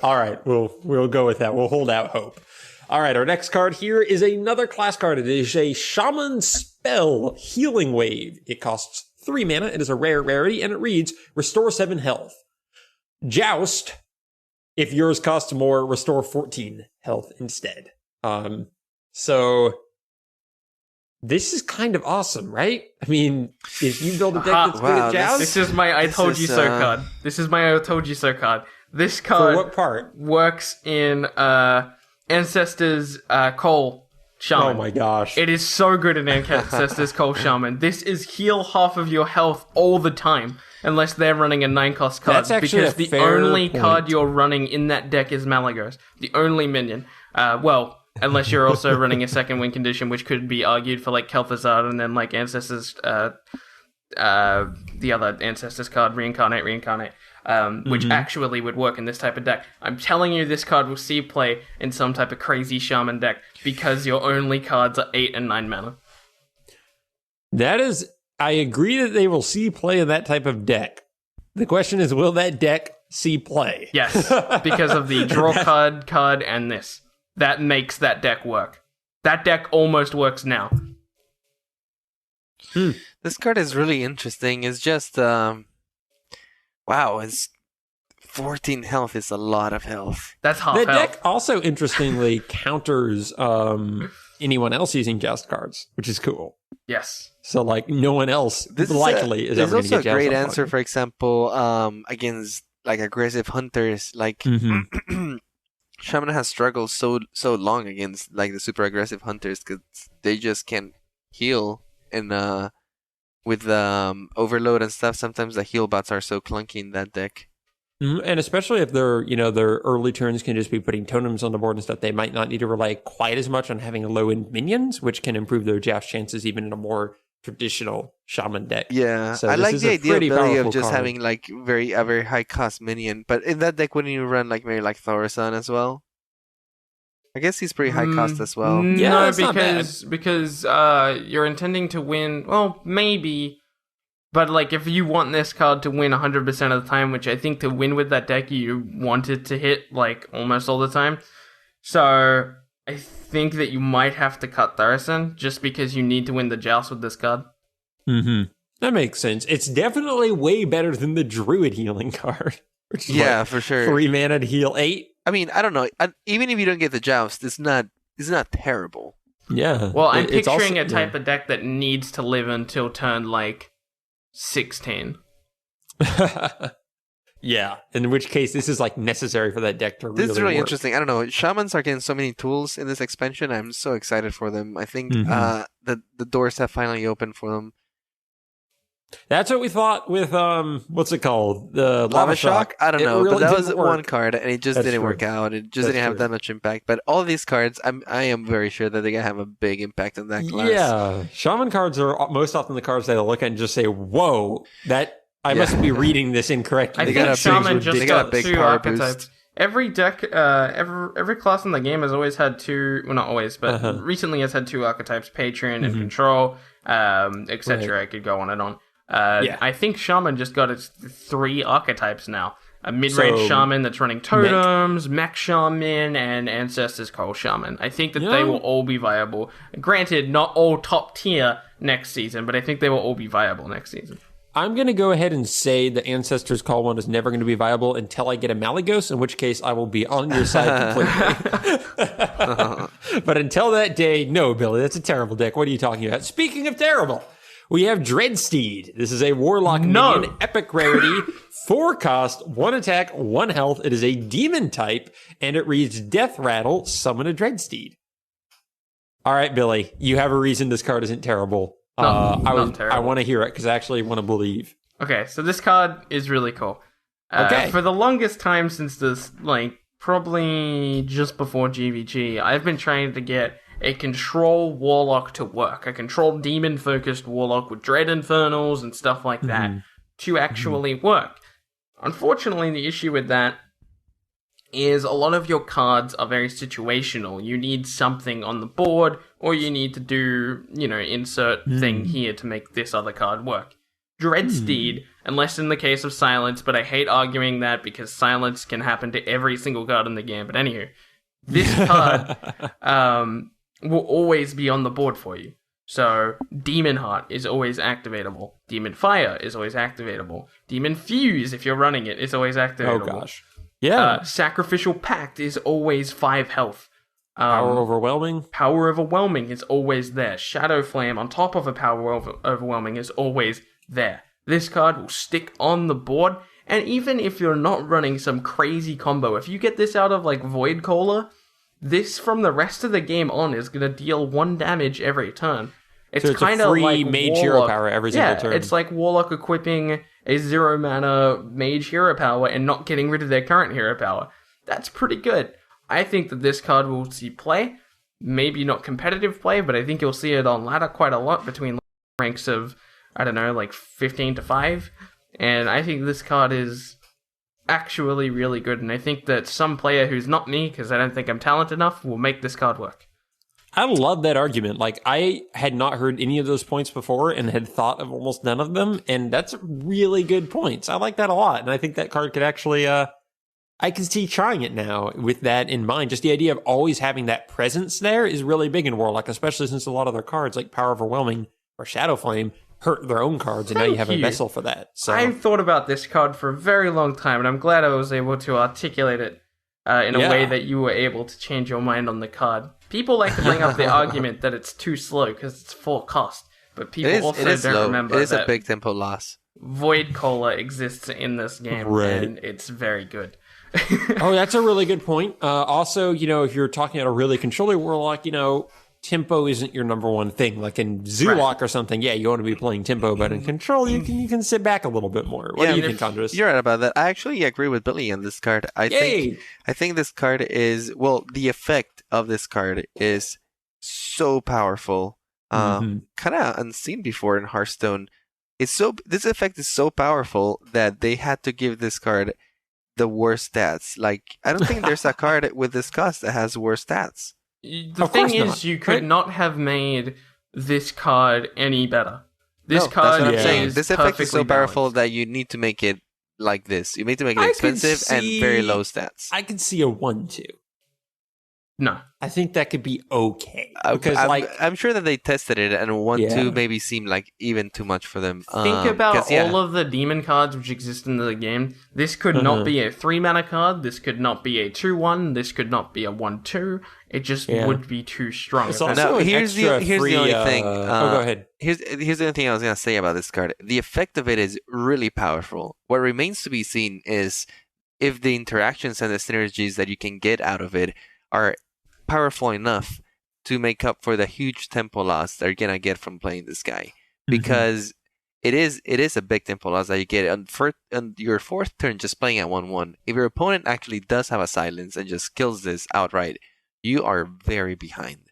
All right, we'll go with that. We'll hold out hope. All right, our next card here is another class card. It is a Shaman Spell Healing Wave. It costs 3 mana. It is a rare rarity, and it reads, Restore 7 health. Joust. If yours costs more, restore 14 health instead. So this is kind of awesome, right? I mean, if you build a deck that's good at Joust... This is my I told you so card. This is my I told you so card. This card For what part? Works in Ancestors Call Shaman. Oh my gosh. It is so good in Ancestors Call Shaman. This is heal half of your health all the time, unless they're running a 9-cost card. That's actually because the only card you're running in that deck is Malagos. The only minion. Unless you're also running a second win condition, which could be argued for like Kel'Thuzad and then like Ancestors, the other Ancestors card, Reincarnate, which actually would work in this type of deck. I'm telling you, this card will see play in some type of crazy Shaman deck because your only cards are 8 and 9 mana. I agree that they will see play in that type of deck. The question is, will that deck see play? Yes, because of the draw card and this. That makes that deck work. That deck almost works now. This card is really interesting. It's just, wow, it's 14 health is a lot of health. That's half health. The deck also, interestingly, counters anyone else using Joust cards, which is cool. Yes. So, like, no one else is ever going to get Joust. There's also a great answer, for example, against, like, aggressive hunters. Like, Shaman has struggled so long against like the super aggressive hunters because they just can't heal, and with overload and stuff, sometimes the heal bots are so clunky in that deck. And especially if their early turns can just be putting totems on the board and stuff, they might not need to rely quite as much on having low end minions, which can improve their Joust chances even in a more traditional Shaman deck. Yeah, so I like the idea of just having like a very high cost minion, but in that deck, wouldn't you run like maybe like Thaurissan as well? I guess he's pretty high cost as well. Yeah, no, because you're intending to win. Well, maybe, but like if you want this card to win 100% of the time, which I think to win with that deck you want it to hit like almost all the time. So I think that you might have to cut Thaurissan just because you need to win the Joust with this card. That makes sense. It's definitely way better than the Druid healing card. Which is for sure. 3 mana to heal 8. I mean, I don't know. Even if you don't get the Joust, it's not terrible. Yeah. Well, I'm picturing a type of deck that needs to live until turn like 16. Yeah, in which case this is like necessary for that deck to really work. This is really interesting. I don't know. Shamans are getting so many tools in this expansion. I'm so excited for them. I think the doors have finally opened for them. That's what we thought with what's it called? The Lava Shock? I don't know, really but that was work. one card and it just didn't work out. It just didn't have that much impact. But all these cards, I am very sure that they're gonna have a big impact on that class. Yeah, Shaman cards are most often the cards that I look at and just say, "Whoa, that I must be reading this incorrectly." I think Shaman just got 2 archetypes. every deck, every class in the game has always had two. Well, not always, but recently has had two archetypes: Patron and Control, etc. Right. I could go on and on. I think Shaman just got its 3 archetypes now. A mid-range Shaman that's running Totems, Mech Shaman, and Ancestors Call Shaman. I think that they will all be viable. Granted, not all top tier next season, but I think they will all be viable next season. I'm going to go ahead and say the Ancestors Call one is never going to be viable until I get a Malygos, in which case I will be on your side completely. But until that day, no, Billy, that's a terrible deck. What are you talking about? Speaking of terrible, we have Dreadsteed. This is a Warlock minion, epic rarity, 4 cost, 1 attack, 1 health. It is a demon type, and it reads Death Rattle, summon a Dreadsteed. All right, Billy, you have a reason this card isn't terrible. I want to hear it because I actually want to believe. Okay, so this card is really cool. For the longest time since this, probably just before GVG, I've been trying to get a control warlock to work. A control demon-focused warlock with Dread Infernals and stuff like that to actually work. Unfortunately, the issue with that is a lot of your cards are very situational. You need something on the board, or you need to do, insert thing here to make this other card work. Dreadsteed, unless in the case of Silence, but I hate arguing that because Silence can happen to every single card in the game. But anywho, this card will always be on the board for you. So, Demon Heart is always activatable. Demon Fire is always activatable. Demon Fuse, if you're running it, is always activatable. Oh gosh. Yeah. Sacrificial Pact is always 5 health. Power Overwhelming? Power Overwhelming is always there. Shadow Flame on top of a Power Overwhelming is always there. This card will stick on the board, and even if you're not running some crazy combo, if you get this out of Void Cola, this from the rest of the game on is going to deal 1 damage every turn. It's kind of like Mage Hero Power every single turn. It's like Warlock equipping a 0 mana Mage Hero Power and not getting rid of their current Hero Power. That's pretty good. I think that this card will see play. Maybe not competitive play, but I think you'll see it on ladder quite a lot between ranks of, 15 to 5. And I think this card is actually really good. And I think that some player who's not me, because I don't think I'm talented enough, will make this card work. I love that argument. I had not heard any of those points before and had thought of almost none of them. And that's really good points. I like that a lot. And I think that card could actually, I can see trying it now with that in mind. Just the idea of always having that presence there is really big in Warlock, especially since a lot of their cards like Power Overwhelming or Shadow Flame hurt their own cards. And now you have a vessel for that. So I've thought about this card for a very long time, and I'm glad I was able to articulate it in a way that you were able to change your mind on the card. People like to bring up the argument that it's too slow because it's 4 cost, but people don't remember it is a big tempo loss. Void Cola exists in this game, and it's very good. Oh, that's a really good point. Also, if you're talking about a really controller Warlock, tempo isn't your number one thing. Like in Zoolock or something, you want to be playing tempo, but in Control, you can sit back a little bit more. What do you think, Andres? You're right about that. I actually agree with Billy on this card. I think this card is, the effect of this card is so powerful. Kind of unseen before in Hearthstone. This effect is so powerful that they had to give this card the worst stats. I don't think there's a card with this cost that has worse stats. The thing is, you could not have made this card any better. This card, that's what I'm saying. This effect is so powerful that you need to make it like this. You need to make it expensive and very low stats. I could see a 1-2. No. I think that could be okay. Because I'm sure that they tested it and 1-2 maybe seemed like even too much for them. Think about all of the demon cards which exist in the game. This could not be a 3 mana card. This could not be a 2-1. This could not be a 1-2. It just would be too strong. Here's the only thing. Go ahead. Here's the only thing I was going to say about this card. The effect of it is really powerful. What remains to be seen is if the interactions and the synergies that you can get out of it are powerful enough to make up for the huge tempo loss that you're gonna get from playing this guy, because it is a big tempo loss that you get on your 4th turn just playing at 1-1. If your opponent actually does have a silence and just kills this outright, you are very behind.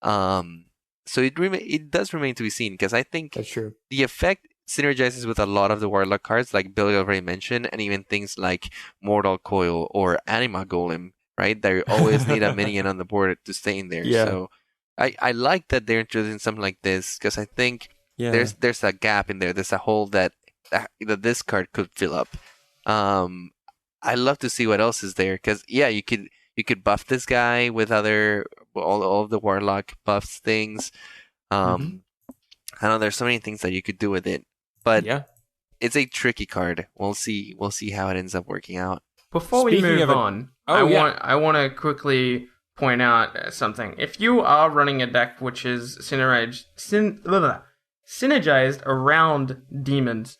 So it does remain to be seen, because I think that's true. The effect synergizes with a lot of the warlock cards, like Billy already mentioned, and even things like Mortal Coil or Anima Golem, right? That you always need a minion on the board to stay in there. Yeah. So I like that they're introducing something like this, because I think there's a gap in there. There's a hole that this card could fill up. I love to see what else is there, because you could buff this guy with all of the warlock buffs things. I know there's so many things that you could do with it, but it's a tricky card. We'll see how it ends up working out. Before we move on, I want to quickly point out something. If you are running a deck which is synergized around demons,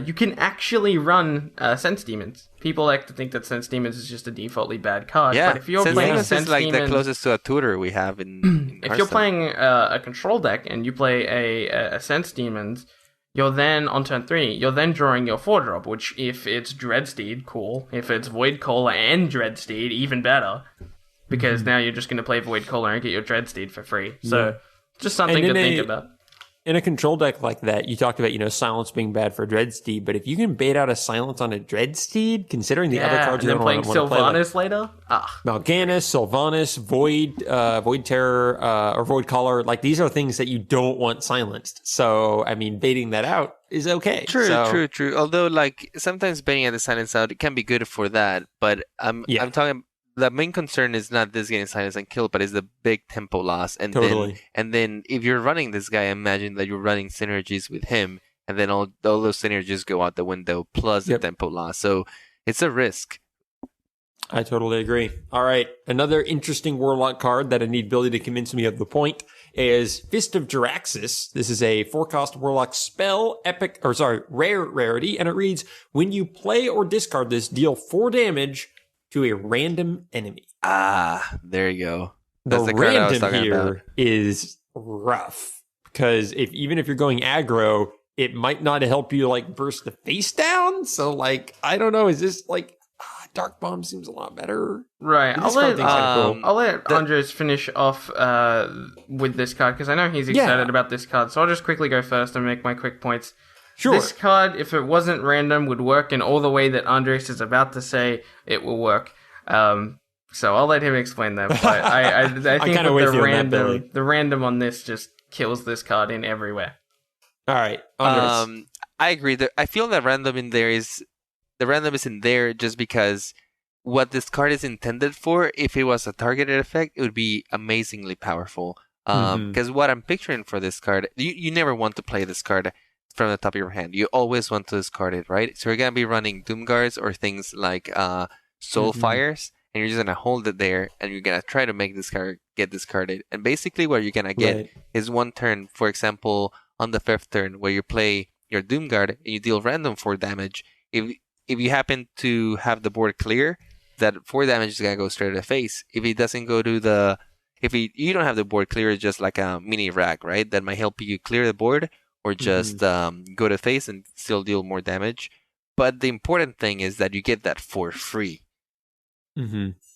you can actually run Sense Demons. People like to think that Sense Demons is just a defaultly bad card. Yeah, but if you're playing Sense is like Demons, the closest to a tutor we have in if you're playing a control deck and you play a Sense Demons, you're then, on turn 3, you're then drawing your 4-drop, which if it's Dreadsteed, cool. If it's Void Caller and Dreadsteed, even better. Because now you're just going to play Void Caller and get your Dreadsteed for free. So, just something to think about. In a control deck like that, you talked about, Silence being bad for Dreadsteed, but if you can bait out a Silence on a Dreadsteed, considering the other cards you don't playing want to play, Sylvanas later? Mal'Ganis, Sylvanas, Void Terror, or Void Caller, these are things that you don't want silenced. So, baiting that out is okay. True. Although, sometimes baiting out the silence out, it can be good for that, but I'm talking. The main concern is not this getting silenced and killed, but is the big tempo loss. And then if you're running this guy, imagine that you're running synergies with him, and then all those synergies go out the window plus the tempo loss. So it's a risk. I totally agree. All right, another interesting Warlock card that I need Billy to convince me of the point is Fist of Jaraxxus. This is a 4-cost Warlock spell, rare rarity, and it reads, when you play or discard this, deal 4 damage to a random enemy. There you go. That's the card I was talking about. Is rough, because even if you're going aggro, it might not help you burst the face down. So I don't know. Is this Dark Bomb seems a lot better? Right. I'll let Andres finish off with this card, because I know he's excited about this card. So I'll just quickly go first and make my quick points. Sure. This card, if it wasn't random, would work in all the way that Andres is about to say it will work. So I'll let him explain that. But I think that the random on this just kills this card in every way. All right, Andres. I agree. I feel that the random is in there just because what this card is intended for. If it was a targeted effect, it would be amazingly powerful. Because what I'm picturing for this card, you never want to play this card from the top of your hand. You always want to discard it, right? So you're going to be running Doomguards or things like Soulfires, and you're just going to hold it there, and you're going to try to make this card get discarded. And basically what you're going to get is one turn, for example, on the 5th turn, where you play your Doomguard, and you deal random 4 damage. If you happen to have the board clear, that 4 damage is going to go straight to the face. If it doesn't go to you don't have the board clear, it's just like a mini rack, right? That might help you clear the board, or just go to face and still deal more damage. But the important thing is that you get that for free.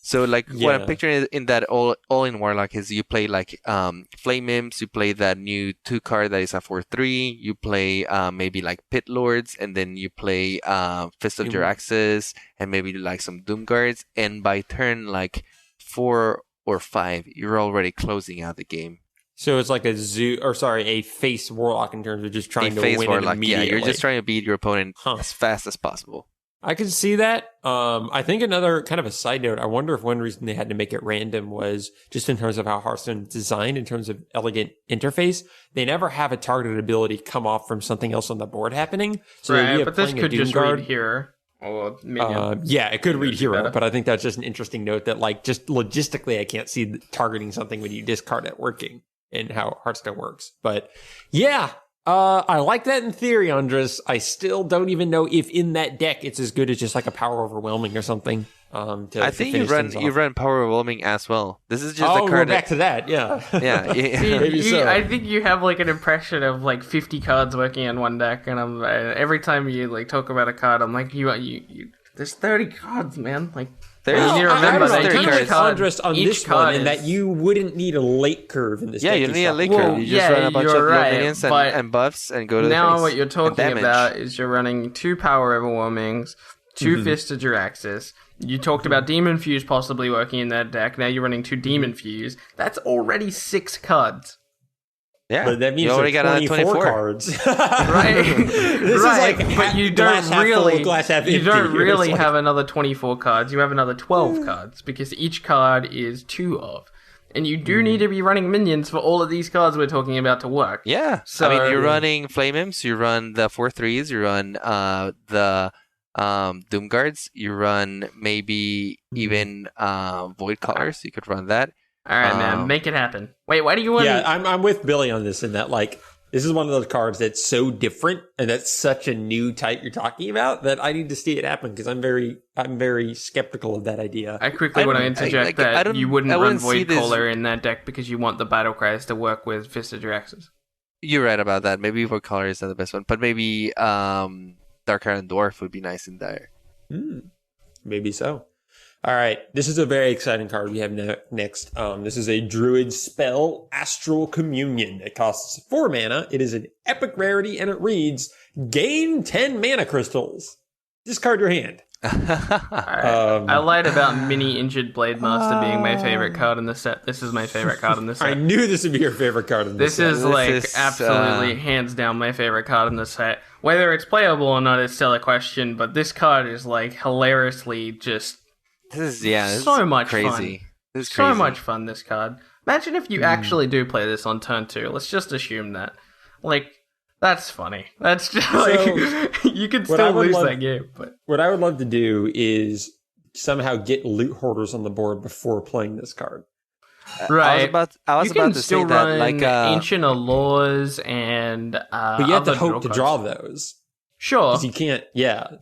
So what I'm picturing in that all-in Warlock is you play Flame Imps, you play that new 2 card that is a 4/3, you play maybe Pit Lords, and then you play Fist of Jaraxxus, and maybe some Doomguards, and by turn 4 or 5, you're already closing out the game. So it's like a face Warlock in terms of just trying to win Warlock. Immediately. Yeah, you're just trying to beat your opponent as fast as possible. I can see that. I think another kind of a side note, I wonder if one reason they had to make it random was just in terms of how Hearthstone is designed in terms of elegant interface. They never have a targeted ability come off from something else on the board happening. So but this could just read Hero. It could read Hero, but I think that's just an interesting note that just logistically I can't see targeting something when you discard it working in how Hearthstone works. But I like that in theory, Andres. I still don't even know if in that deck it's as good as just a Power Overwhelming or something. I think you run Power Overwhelming as well. This is just the card. We're back to that, yeah. See, I think you have an impression of 50 cards working in one deck, and every time you talk about a card, I'm you there's 30 cards, man. There's, you need to remember I that don't know. each card, Andres on each this card one, in that you wouldn't need a late curve in this. Yeah, deck you to don't need a stop late it. curve. You just run a bunch of you're low right, minions but and buffs and go to the face. now what you're talking And damage. about is you're running 2 Power Overwhelmings, 2 Fist of Jiraxis. You talked about Demon Fuse possibly working in that deck. Now you're running 2 Demon Fuse. That's already 6 cards. Yeah, But that means you already there got are another 24 24 cards. Right, This right. is like But you glass don't half full, really, glass half you empty. don't really It's like- have another 24 cards. You have another 12 cards because each card is 2 of, and you do need to be running minions for all of these cards we're talking about to work. Yeah, So- I mean, you're running Flame Imps, you run the 4/3s, you run the Doom Guards, you run maybe even Void Callers. You could run that. All right, man, make it happen. Wait, why do you want? Yeah, I'm with Billy on this in that, like, this is one of those cards that's so different and that's such a new type you're talking about that I need to see it happen because I'm very skeptical of that idea. I quickly want to interject that you wouldn't run Void Caller in that deck because you want the Battle Cries to work with Fist of Jiraxis. You're right about that. Maybe Void Caller is not the best one, but maybe Dark Iron Dwarf would be nice in there. Maybe so. All right, this is a very exciting card we have next. This is a Druid spell, Astral Communion. It costs 4 mana. It is an epic rarity, and it reads, gain 10 mana crystals. Discard your hand. I lied about Mini Injured Blade Master being my favorite card in the set. This is my favorite card in the set. I knew this would be your favorite card in this set. This is absolutely hands down my favorite card in the set. Whether it's playable or not is still a question, but this card is like hilariously just This is so much crazy. fun. This is So crazy. much fun, this card. Imagine if you actually do play this on turn 2. Let's just assume that. Like, that's funny. That's just like, you could still lose that game. But what I would love to do is somehow get loot hoarders on the board before playing this card. right. I was you can about to still say that, run like, Ancient Allures and But you have to other hope to cards. draw those. Sure. Because you can't,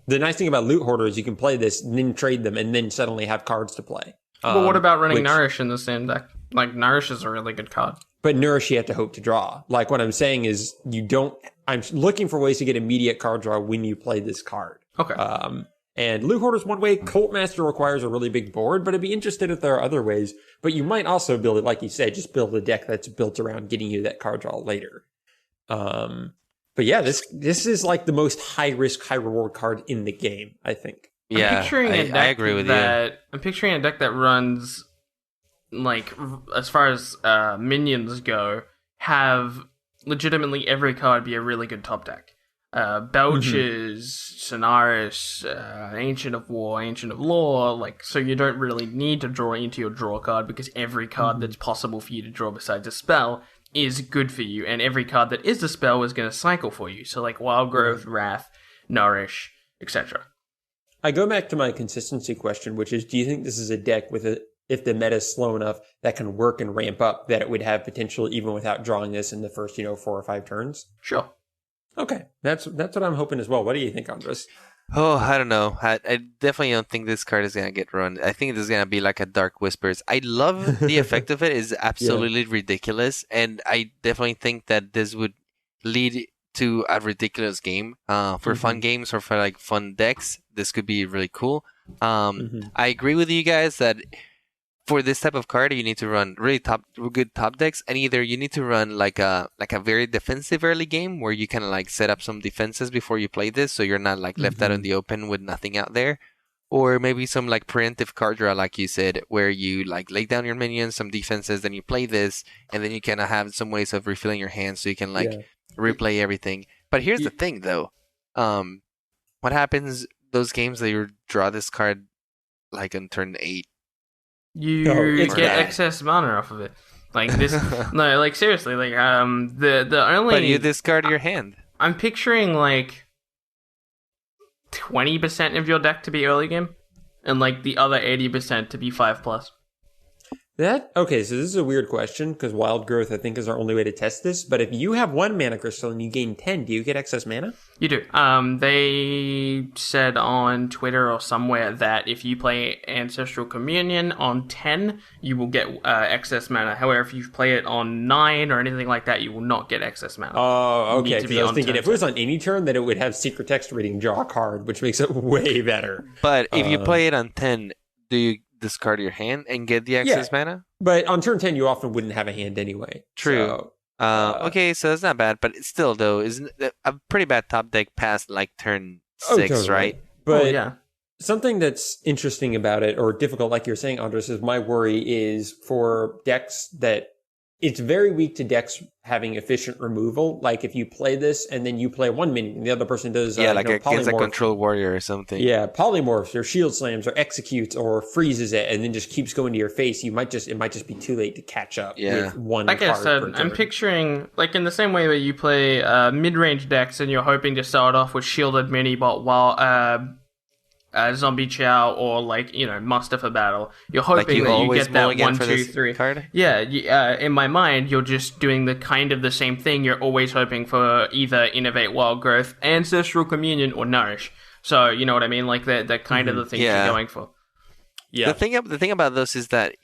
the nice thing about loot hoarders, you can play this and then trade them and then suddenly have cards to play. But what about running which- Nourish in the same deck? Like, Nourish is a really good card. But Nourish, you have to hope to draw. Like, what I'm saying is I'm looking for ways to get immediate card draw when you play this card. Okay. And Loot Hoarder's one way. Cult Master requires a really big board, but I'd be interested if there are other ways. But you might also build it, like you said, just build a deck that's built around getting you that card draw later. But yeah, this is like the most high risk, high reward card in the game, I think. Yeah, I'm picturing a deck I agree with you. I'm picturing a deck that runs, like, as far as minions go, have legitimately every card be a really good top deck. Belches, Sonaris, Ancient of War, Ancient of Law, like, so you don't really need to draw into your draw card because every card that's possible for you to draw besides a spell is good for you, and every card that is a spell is going to cycle for you. So, like, Wild Growth, Wrath, Nourish, etc. I go back to my consistency question, which is, do you think this is a deck if the meta is slow enough that can work and ramp up, that it would have potential even without drawing this in the first, 4 or 5 turns? Sure. Okay, that's what I'm hoping as well. What do you think, Andres? Oh, I don't know. I definitely don't think this card is gonna get run. I think this is gonna be like a Dark Whispers. I love the effect of it. It's absolutely ridiculous, and I definitely think that this would lead to a ridiculous game. For fun games or for like fun decks, this could be really cool. I agree with you guys that for this type of card, you need to run really good top decks, and either you need to run like a very defensive early game where you kind of like set up some defenses before you play this, so you're not like left out in the open with nothing out there, or maybe some like preemptive card draw, like you said, where you like lay down your minions, some defenses, then you play this, and then you kind of have some ways of refilling your hands, so you can like replay everything. But here's the thing, though, what happens those games that you draw this card like on turn 8? You it's get bad. excess mana off of it. Like this, no, like seriously, like the only. But you discard your hand. I'm picturing like 20% of your deck to be early game, and like the other 80% to be 5+. Okay, so this is a weird question because Wild Growth, I think, is our only way to test this. But if you have 1 mana crystal and you gain 10, do you get excess mana? You do. They said on Twitter or somewhere that if you play Ancestral Communion on 10, you will get excess mana. However, if you play it on 9 or anything like that, you will not get excess mana. Oh, You need okay. to Because be I was on thinking turn if it was on any turn, that it would have Secret Text Reading, draw a card, which makes it way better. But if you play it on 10, do you discard your hand and get the excess mana? But on turn 10, you often wouldn't have a hand anyway. True. So, okay, so that's not bad, but it's still, though, isn't it a pretty bad top deck past like turn 6, totally. right? But something that's interesting about it, or difficult, like you're saying, Andres, is my worry is for decks that it's very weak to decks having efficient removal. Like if you play this and then you play one minion and the other person does like against a control warrior or something. Yeah, polymorphs or shield slams or executes or freezes it and then just keeps going to your face. It might just be too late to catch up with one like card I said, per turn. I'm picturing like in the same way that you play mid-range decks and you're hoping to start off with shielded mini bot while Zombie Chow or like muster for battle. You're hoping that you get that 1, 2, 3 card. Yeah, in my mind, you're just doing the same thing. You're always hoping for either Innovate, Wild Growth, Ancestral Communion, or Nourish. So you know what I mean? Like that kind of the thing you're going for. Yeah. The thing about this is that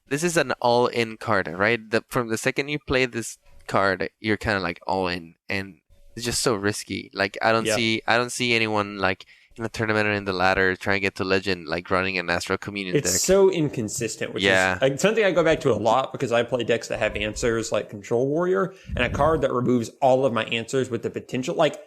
this is an all-in card, right? From the second you play this card, you're kind of like all in, and it's just so risky. Like I don't see anyone like in the tournament or in the ladder trying to get to legend, like running an Astral Communion deck. It's so inconsistent, which is like, something I go back to a lot because I play decks that have answers like Control Warrior, and a card that removes all of my answers with the potential. Like,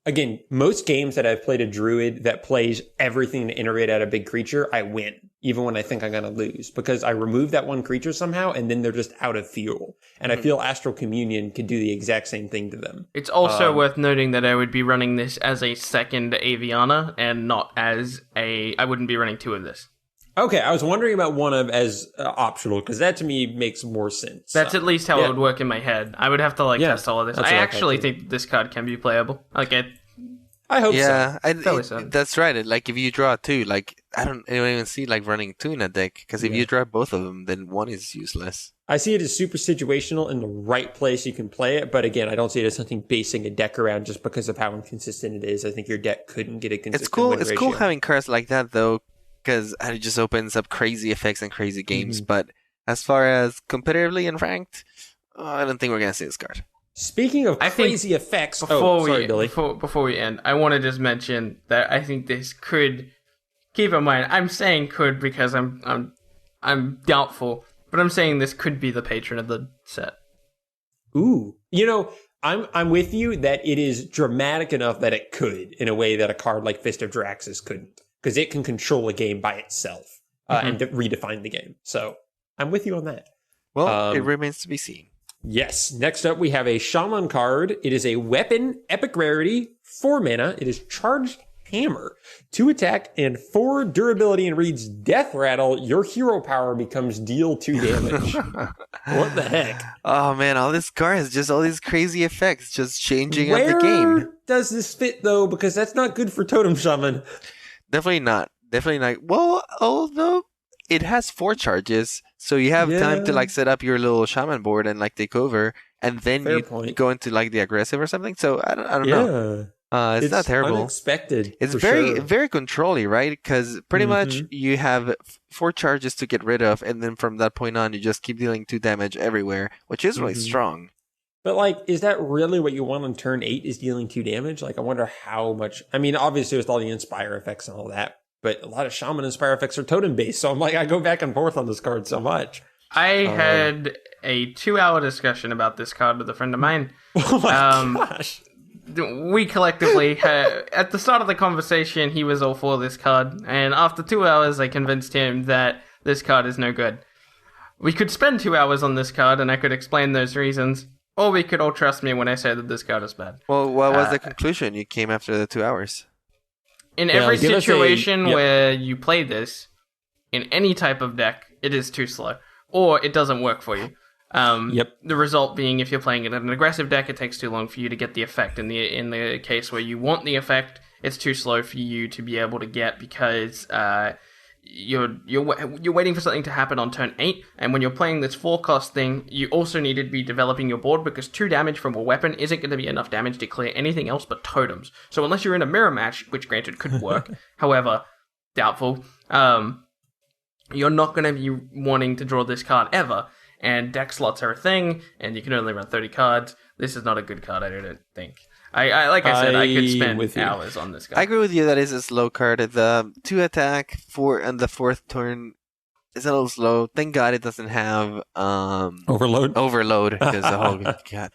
again, most games that I've played a druid that plays everything to iterate out a big creature, I win, even when I think I'm going to lose, because I remove that one creature somehow, and then they're just out of fuel. And I feel Astral Communion could do the exact same thing to them. It's also worth noting that I would be running this as a second Aviana, and not as I wouldn't be running 2 of this. Okay, I was wondering about one of as optional, because that to me makes more sense. That's at least how it would work in my head. I would have to test all of this. I actually think this card can be playable. Like I hope so. Yeah, that's right. Like if you draw 2, like I don't even see like running 2 in a deck, because if you draw both of them, then one is useless. I see it as super situational. In the right place you can play it, but again, I don't see it as something basing a deck around just because of how inconsistent it is. I think your deck couldn't get a consistent win ratio. It's cool having cards like that though, because it just opens up crazy effects and crazy games. But as far as competitively and ranked, I don't think we're gonna see this card. Speaking of crazy effects, Billy. Before we end, I want to just mention that I think this could. Keep in mind, I'm saying could because I'm doubtful, but I'm saying this could be the patron of the set. Ooh, I'm with you that it is dramatic enough that it could, in a way that a card like Fist of Draxus couldn't, because it can control a game by itself and redefine the game. So I'm with you on that. Well, it remains to be seen. Yes. Next up, we have a Shaman card. It is a weapon, epic rarity, 4 mana. It is Charged Hammer, 2 attack and 4 durability, and reads Death Rattle. Your hero power becomes deal 2 damage. What the heck? Oh man, all this card is just all these crazy effects, just changing up the game. Where does this fit though? Because that's not good for Totem Shaman. Definitely not. Well, although it has 4 charges, so you have time to like set up your little shaman board and like take over, and then go into like the aggressive or something. So I don't know. It's not terrible. Unexpected. It's very controlly, right? Because pretty much you have 4 charges to get rid of, and then from that point on, you just keep dealing 2 damage everywhere, which is really strong. But like, is that really what you want on turn 8? Is dealing 2 damage? Like, I wonder how much. I mean, obviously, with all the Inspire effects and all that. But a lot of Shaman Inspire effects are totem-based, so I'm like, I go back and forth on this card so much. I had a 2-hour discussion about this card with a friend of mine. Oh my gosh. We collectively, at the start of the conversation, he was all for this card, and after 2 hours, I convinced him that this card is no good. We could spend 2 hours on this card, and I could explain those reasons, or we could all trust me when I say that this card is bad. Well, what was the conclusion you came after the 2 hours? In every situation where you play this, in any type of deck, it is too slow. Or it doesn't work for you. The result being, if you're playing it in an aggressive deck, it takes too long for you to get the effect. In the case where you want the effect, it's too slow for you to be able to get, because you're waiting for something to happen on turn 8, and when you're playing this 4-cost thing, you also need to be developing your board, because 2 damage from a weapon isn't going to be enough damage to clear anything else but totems. So unless you're in a mirror match, which granted could work, however, doubtful, you're not going to be wanting to draw this card ever, and deck slots are a thing, and you can only run 30 cards. This is not a good card, I don't think. I could spend hours on this guy. I agree with you that it's a slow card. The 2 attack on the 4th turn it's a little slow. Thank God it doesn't have Overload. Because oh god.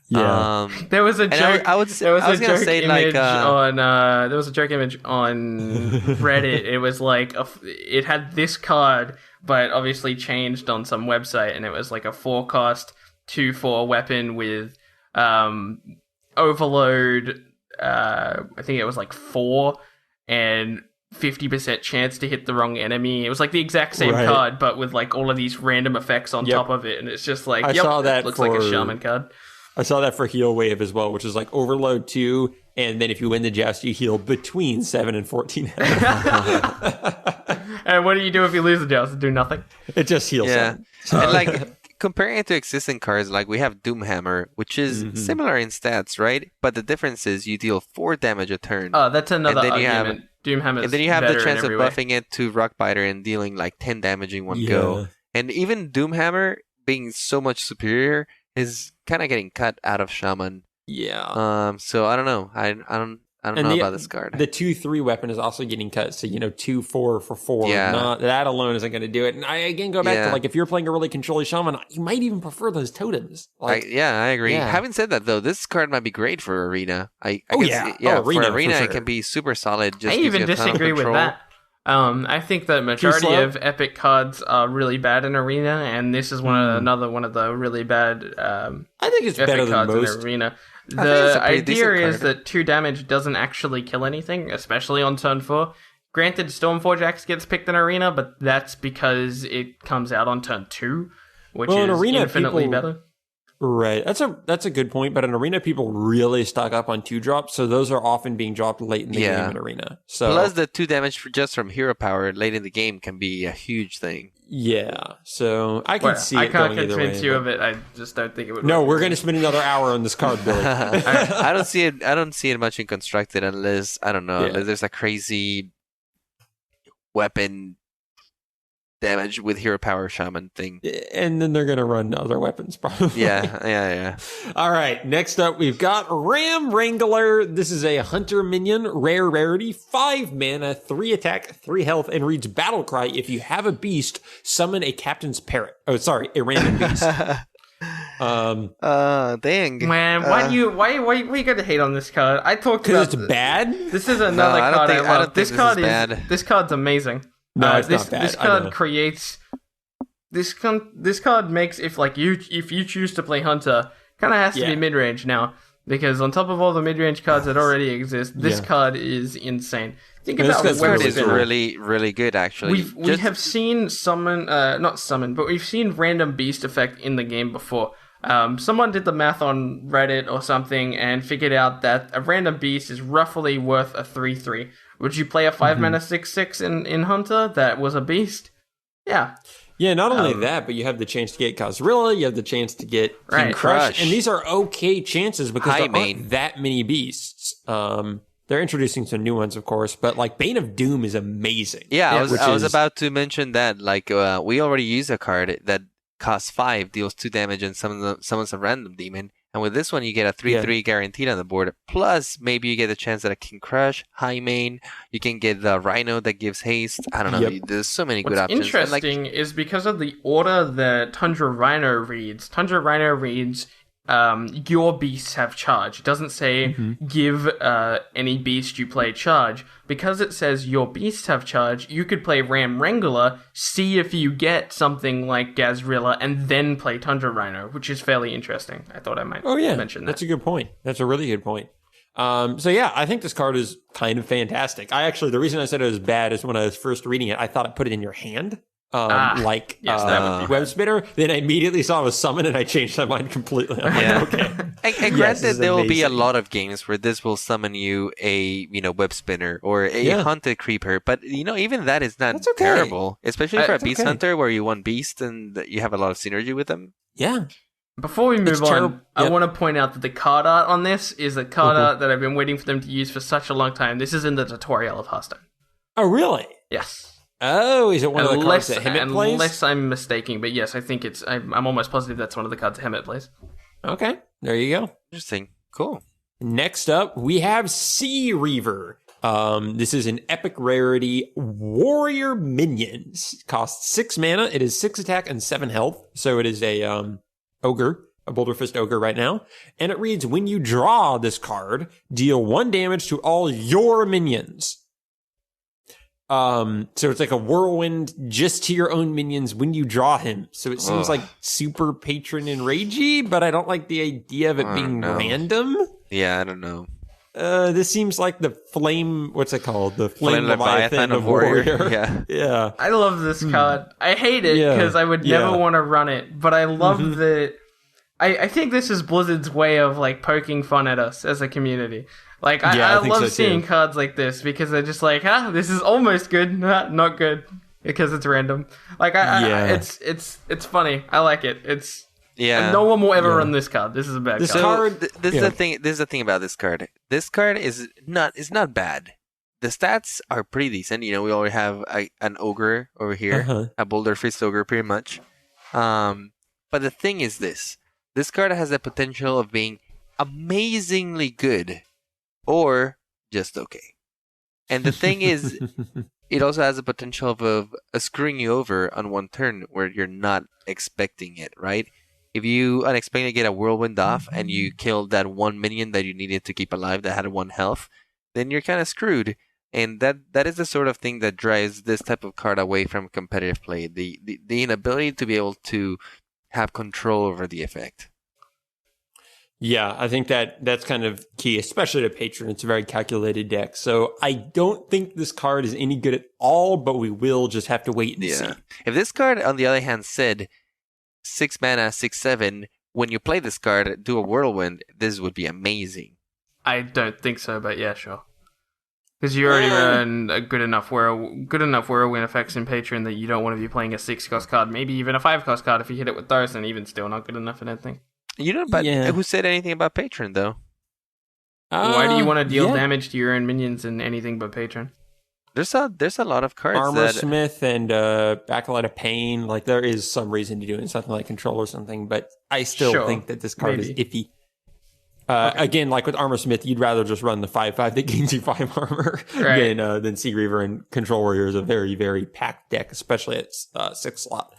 Yeah. There was a joke. I was gonna say like there was a joke image on Reddit. It was like it had this card, but obviously changed on some website, and it was like a 4-cost 2/4 weapon with overload. I think it was like 4 and 50% chance to hit the wrong enemy. It was like the exact same card, but with like all of these random effects on top of it, and it's just like I saw that looks like a shaman card. I saw that for Heal Wave as well, which is like overload 2, and then if you win the joust, you heal between 7 and 14. And what do you do if you lose the joust? Do nothing. It just heals. Yeah, and like comparing it to existing cards, like we have Doomhammer, which is similar in stats, right? But the difference is you deal 4 damage a turn. Oh, that's another argument. Doomhammer, and then you have the chance of buffing it to Rockbiter and dealing like 10 damage in one go. And even Doomhammer being so much superior is kind of getting cut out of Shaman. Yeah. So I don't know. I don't know about this card. The 2/3 weapon is also getting cut. So 2/4 for 4. Yeah. That alone isn't going to do it. And I again go back to like if you're playing a really controlly Shaman, you might even prefer those totems. Like, I agree. Yeah. Having said that though, this card might be great for Arena. Arena for Arena it can be super solid. I even disagree with that. I think the majority of epic cards are really bad in Arena, and this is another one of the really bad. I think it's better than most. In Arena. The idea is that 2 damage doesn't actually kill anything, especially on turn 4. Granted, Stormforge Axe gets picked in Arena, but that's because it comes out on turn 2, which is Arena, infinitely better. Right. That's a good point. But in Arena, people really stock up on 2-drops, so those are often being dropped late in the game in Arena. So plus the 2 damage just from hero power late in the game can be a huge thing. Yeah. So I can see it going either way. I can't convince you of it. I just don't think it would. No, we're going to spend another hour on this card, Billy. I don't see it. I don't see it much in constructed unless unless there's a crazy weapon damage with hero power shaman thing, and then they're gonna run other weapons probably. Yeah. All right, next up we've got Ram Wrangler. This is a hunter minion, rare rarity, 5 mana, 3 attack, 3 health, and reads battle cry. If you have a beast, summon a captain's parrot. Oh, sorry, a random beast. Dang, man, why you gotta hate on this card? I talked about because it's bad. This is another card I love. This card's amazing. No, it's not bad. This card creates. This card makes if you choose to play Hunter, kind of has to be mid range now, because on top of all the mid range cards that already exist, this card is insane. Think about this card is really really good actually. We have seen not summon, but we've seen random beast effect in the game before. Someone did the math on Reddit or something and figured out that a random beast is roughly worth a 3/3. Would you play a 5 mana 6/6 in Hunter that was a beast? Yeah. Yeah, not only that, but you have the chance to get Kazrilla, you have the chance to get King Crush, and these are okay chances because there aren't that many beasts. They're introducing some new ones, of course, but like Bane of Doom is amazing. Yeah, I was about to mention that. Like, we already use a card that costs 5, deals 2 damage, and summons a random demon. And with this one, you get a 3/3 guaranteed on the board. Plus, maybe you get a chance at a King Crush, High Main. You can get the Rhino that gives haste. I don't know. There's so many good options. What's interesting is because of the order that Tundra Rhino reads. Tundra Rhino reads, your beasts have charge. It doesn't say give any beast you play charge. Because it says your beasts have charge, you could play Ram Wrangler, see if you get something like Gazrilla, and then play Tundra Rhino, which is fairly interesting. I thought I might mention that. That's a good point. That's a really good point. So yeah, I think this card is kind of fantastic. The reason I said it was bad is when I was first reading it, I thought it put it in your hand. Web Spinner, then I immediately saw it was summon and I changed my mind completely. I'm like, okay. And granted, there will be a lot of games where this will summon you a Web Spinner or a Hunted Creeper, but even that is not terrible, especially for a Beast Hunter where you want Beast and you have a lot of synergy with them. Yeah. Before we move on, I want to point out that the card art on this is a card art that I've been waiting for them to use for such a long time. This is in the tutorial of Hearthstone. Oh, really? Yes. Oh, is it one of the cards that Hemet plays? Unless I'm mistaken, but yes, I think it's. I'm almost positive that's one of the cards that Hemet plays. Okay, there you go. Interesting. Cool. Next up, we have Sea Reaver. This is an epic rarity warrior minions. Costs 6 mana. It is 6 attack and 7 health. So it is a ogre, a Boulder Fist ogre right now. And it reads, when you draw this card, deal 1 damage to all your minions. So it's like a whirlwind just to your own minions when you draw him. So it seems like super patron and ragey, but I don't like the idea of it being random. Yeah, I don't know. This seems like the flame, what's it called? The flame Leviathan of warrior. Yeah. I love this card. I hate it because I would never want to run it, but I love that. I think this is Blizzard's way of like poking fun at us as a community. Like, I love seeing cards like this because they're just like, this is almost good, not good, because it's random. Like, it's funny. I like it. It's no one will ever run this card. This is a bad card. This is the thing. This is the thing about this card. This card is not bad. The stats are pretty decent. You know, we already have an ogre over here, a Boulder Fist ogre, pretty much. But the thing is this: this card has the potential of being amazingly good. Or just okay. And the thing is, it also has the potential of screwing you over on one turn where you're not expecting it, right? If you unexpectedly get a whirlwind off and you kill that one minion that you needed to keep alive that had 1 health, then you're kind of screwed. And that is the sort of thing that drives this type of card away from competitive play. The inability to be able to have control over the effect. Yeah, I think that's kind of key, especially to Patron. It's a very calculated deck. So I don't think this card is any good at all, but we will just have to wait and see. If this card, on the other hand, said 6 mana, 6/7, when you play this card, do a whirlwind, this would be amazing. I don't think so, but yeah, sure. Because you already earn a good enough whirlwind effects in Patron that you don't want to be playing a 6-cost card, maybe even a 5-cost card if you hit it with those, and even still not good enough, I don't think. You know, but who said anything about Patron, though? Why do you want to deal damage to your own minions in anything but Patron? There's a lot of cards. Armor Smith and Acolyte of Pain. Like, there is some reason to do it in something like Control or something, but I still think that this card is iffy. Again, like with Armor Smith, you'd rather just run the 5/5 that gains you 5 armor than Sea Reaver, and Control Warrior is a very, very packed deck, especially at 6 slot.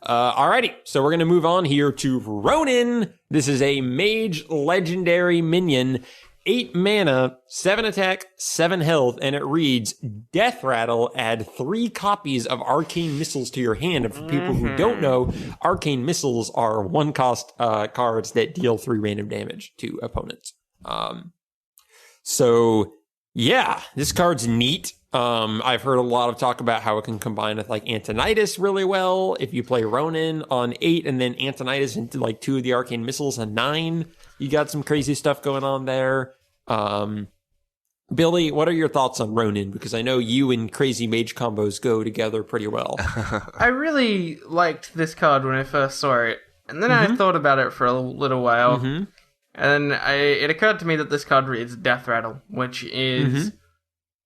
Alrighty, so we're going to move on here to Ronin. This is a mage legendary minion, 8 mana, 7 attack, 7 health, and it reads, Death Rattle, add 3 copies of Arcane Missiles to your hand. And for people who don't know, Arcane Missiles are 1-cost cards that deal 3 random damage to opponents. So, yeah, this card's neat. I've heard a lot of talk about how it can combine with like Antonidas really well. If you play Ronin on 8 and then Antonidas into like 2 of the Arcane Missiles on 9, you got some crazy stuff going on there. Billy, what are your thoughts on Ronin? Because I know you and crazy mage combos go together pretty well. I really liked this card when I first saw it, and then I thought about it for a little while, and it occurred to me that this card reads Death Rattle, which is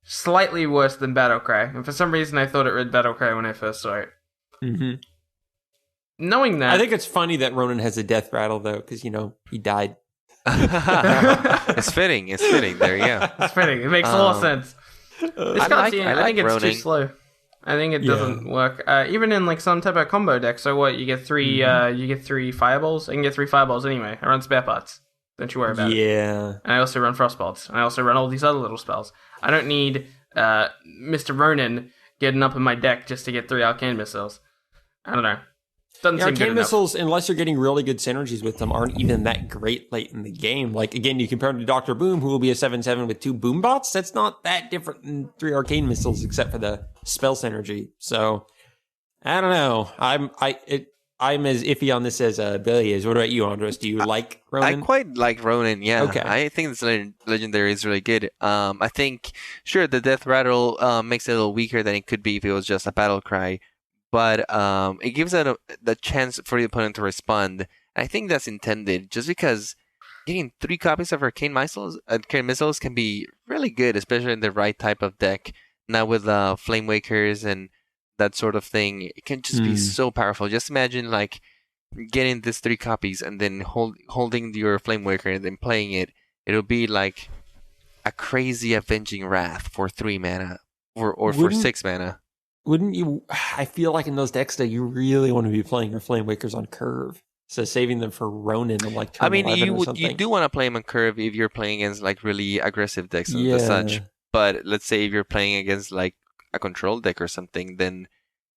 slightly worse than Battlecry, and for some reason I thought it read Battlecry when I first saw it. Knowing that, I think it's funny that Ronin has a Death Rattle though, because he died. It's fitting. There you go. It's fitting. It makes a lot of sense. I think it's too slow. I think it doesn't work. Even in like some type of combo deck. So what? You get 3. You get 3 fireballs. I can get 3 fireballs anyway. I run spare parts. Don't you worry about it. Yeah. And I also run frostbolts. And I also run all these other little spells. I don't need Mr. Ronin getting up in my deck just to get 3 arcane missiles. I don't know. Doesn't seem arcane missiles, unless you're getting really good synergies with them, aren't even that great late in the game. Like, again, you compare them to Dr. Boom, who will be a 7/7 with 2 boom bots. That's not that different than 3 arcane missiles, except for the spell synergy. So, I don't know. I'm as iffy on this as Billy is. What about you, Andres? Do you like Ronin? I quite like Ronin, yeah. Okay. I think this legendary is really good. I think, sure, the Death Rattle makes it a little weaker than it could be if it was just a battle cry. But it gives it the chance for the opponent to respond. I think that's intended, just because getting 3 copies of Arcane Missiles can be really good, especially in the right type of deck. Now with Flame Wakers and that sort of thing, it can just be so powerful. Just imagine like getting these 3 copies and then holding your Flame Waker and then playing it. It'll be like a crazy Avenging Wrath for 3 mana or for 6 mana. Wouldn't you? I feel like in those decks that you really want to be playing your Flame Wakers on curve. So saving them for Ronin and like turn 11 or something. You do want to play them on curve if you're playing against like really aggressive decks and such. But let's say if you're playing against like a control deck or something, then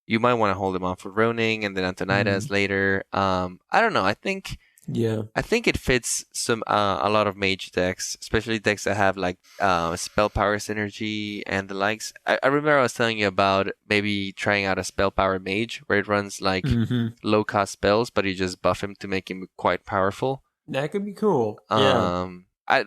you might want to hold them off for Ronin and then Antonidas later. I don't know. I think it fits some a lot of mage decks, especially decks that have like spell power synergy and the likes. I remember I was telling you about maybe trying out a spell power mage where it runs like low cost spells, but you just buff him to make him quite powerful. That could be cool. I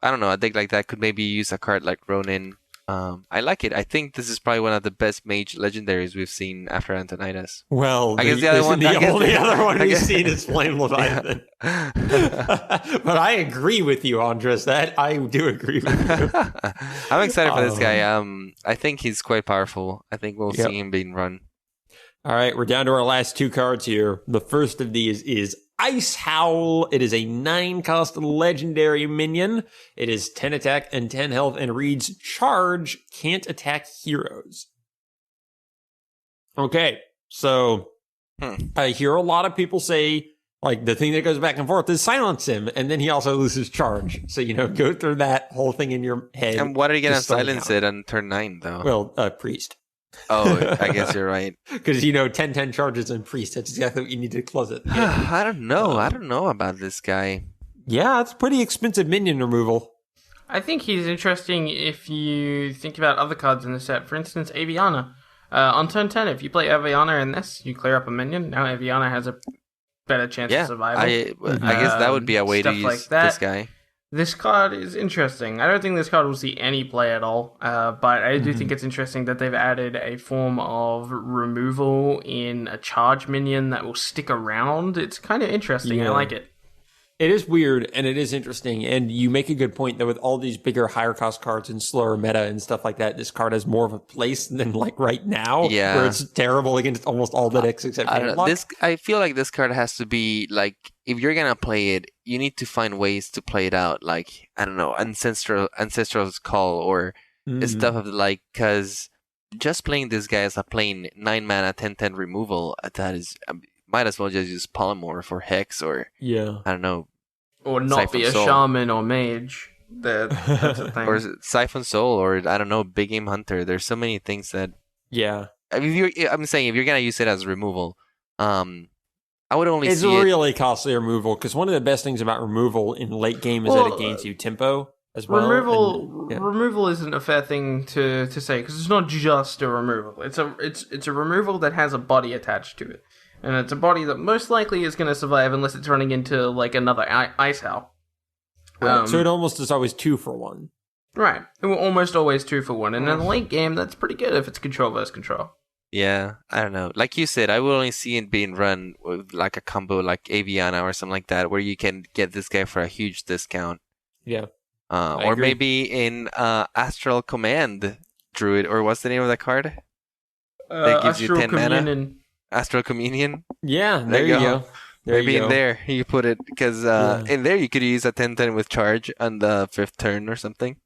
don't know. I think like that could maybe use a card like Ronin. I like it. I think this is probably one of the best mage legendaries we've seen after Antonidas. Well, I guess the other one. The only other one we've seen is Flame Leviathan. But I agree with you, Andres. That I do agree with you. I'm excited for this guy. I think he's quite powerful. I think we'll see him being run. All right, we're down to our last 2 cards here. The first of these is Ice Howl. It is a 9-cost legendary minion. It is 10 attack and 10 health and reads charge, can't attack heroes. Okay, so I hear a lot of people say, like, the thing that goes back and forth is silence him, and then he also loses charge. So, go through that whole thing in your head. And what are you going to silence it on turn 9, though? Well, Priest. Oh, I guess you're right. Because, 10-10 charges and Priest. That's exactly what you need to close it. I don't know. I don't know about this guy. Yeah, it's pretty expensive minion removal. I think he's interesting if you think about other cards in the set. For instance, Aviana. On turn 10, if you play Aviana in this, you clear up a minion. Now Aviana has a better chance of survival. I guess that would be a way to use like this guy. This card is interesting. I don't think this card will see any play at all, but I do think it's interesting that they've added a form of removal in a charge minion that will stick around. It's kind of interesting. I like it. It is weird, and it is interesting, and you make a good point that with all these bigger, higher-cost cards and slower meta and stuff like that, this card has more of a place than, like, right now, where it's terrible against almost all the decks except Handlock. I feel like this card has to be, like, if you're gonna play it, you need to find ways to play it out, like, I don't know, Ancestral's Call or stuff of the like, because just playing this guy as a plain 9-mana 10-10 removal, that is... might as well just use Polymorph or Hex or I don't know, or not Siphon be a Soul. Shaman or Mage. That's the thing. Or Siphon Soul or I don't know, Big Game Hunter. There's so many things that I mean, I'm saying if you're gonna use it as removal, I would only. It's really costly removal because one of the best things about removal in late game is that it gains you tempo. As well. Removal isn't a fair thing to say because it's not just a removal. It's a removal that has a body attached to it. And it's a body that most likely is going to survive unless it's running into, like, another Ice Howl. Right. So it almost is always 2 for 1. Right. It will almost always 2 for 1. And in the late game, that's pretty good if it's control versus control. Yeah, I don't know. Like you said, I will only see it being run with, like, a combo like Aviana or something like that, where you can get this guy for a huge discount. Yeah. Or maybe in Astral Command Druid, or what's the name of that card? That gives you 10 mana? Astral Communion? Yeah, there you go. Maybe in there you put it, because in there you could use a 10-10 with charge on the 5th turn or something.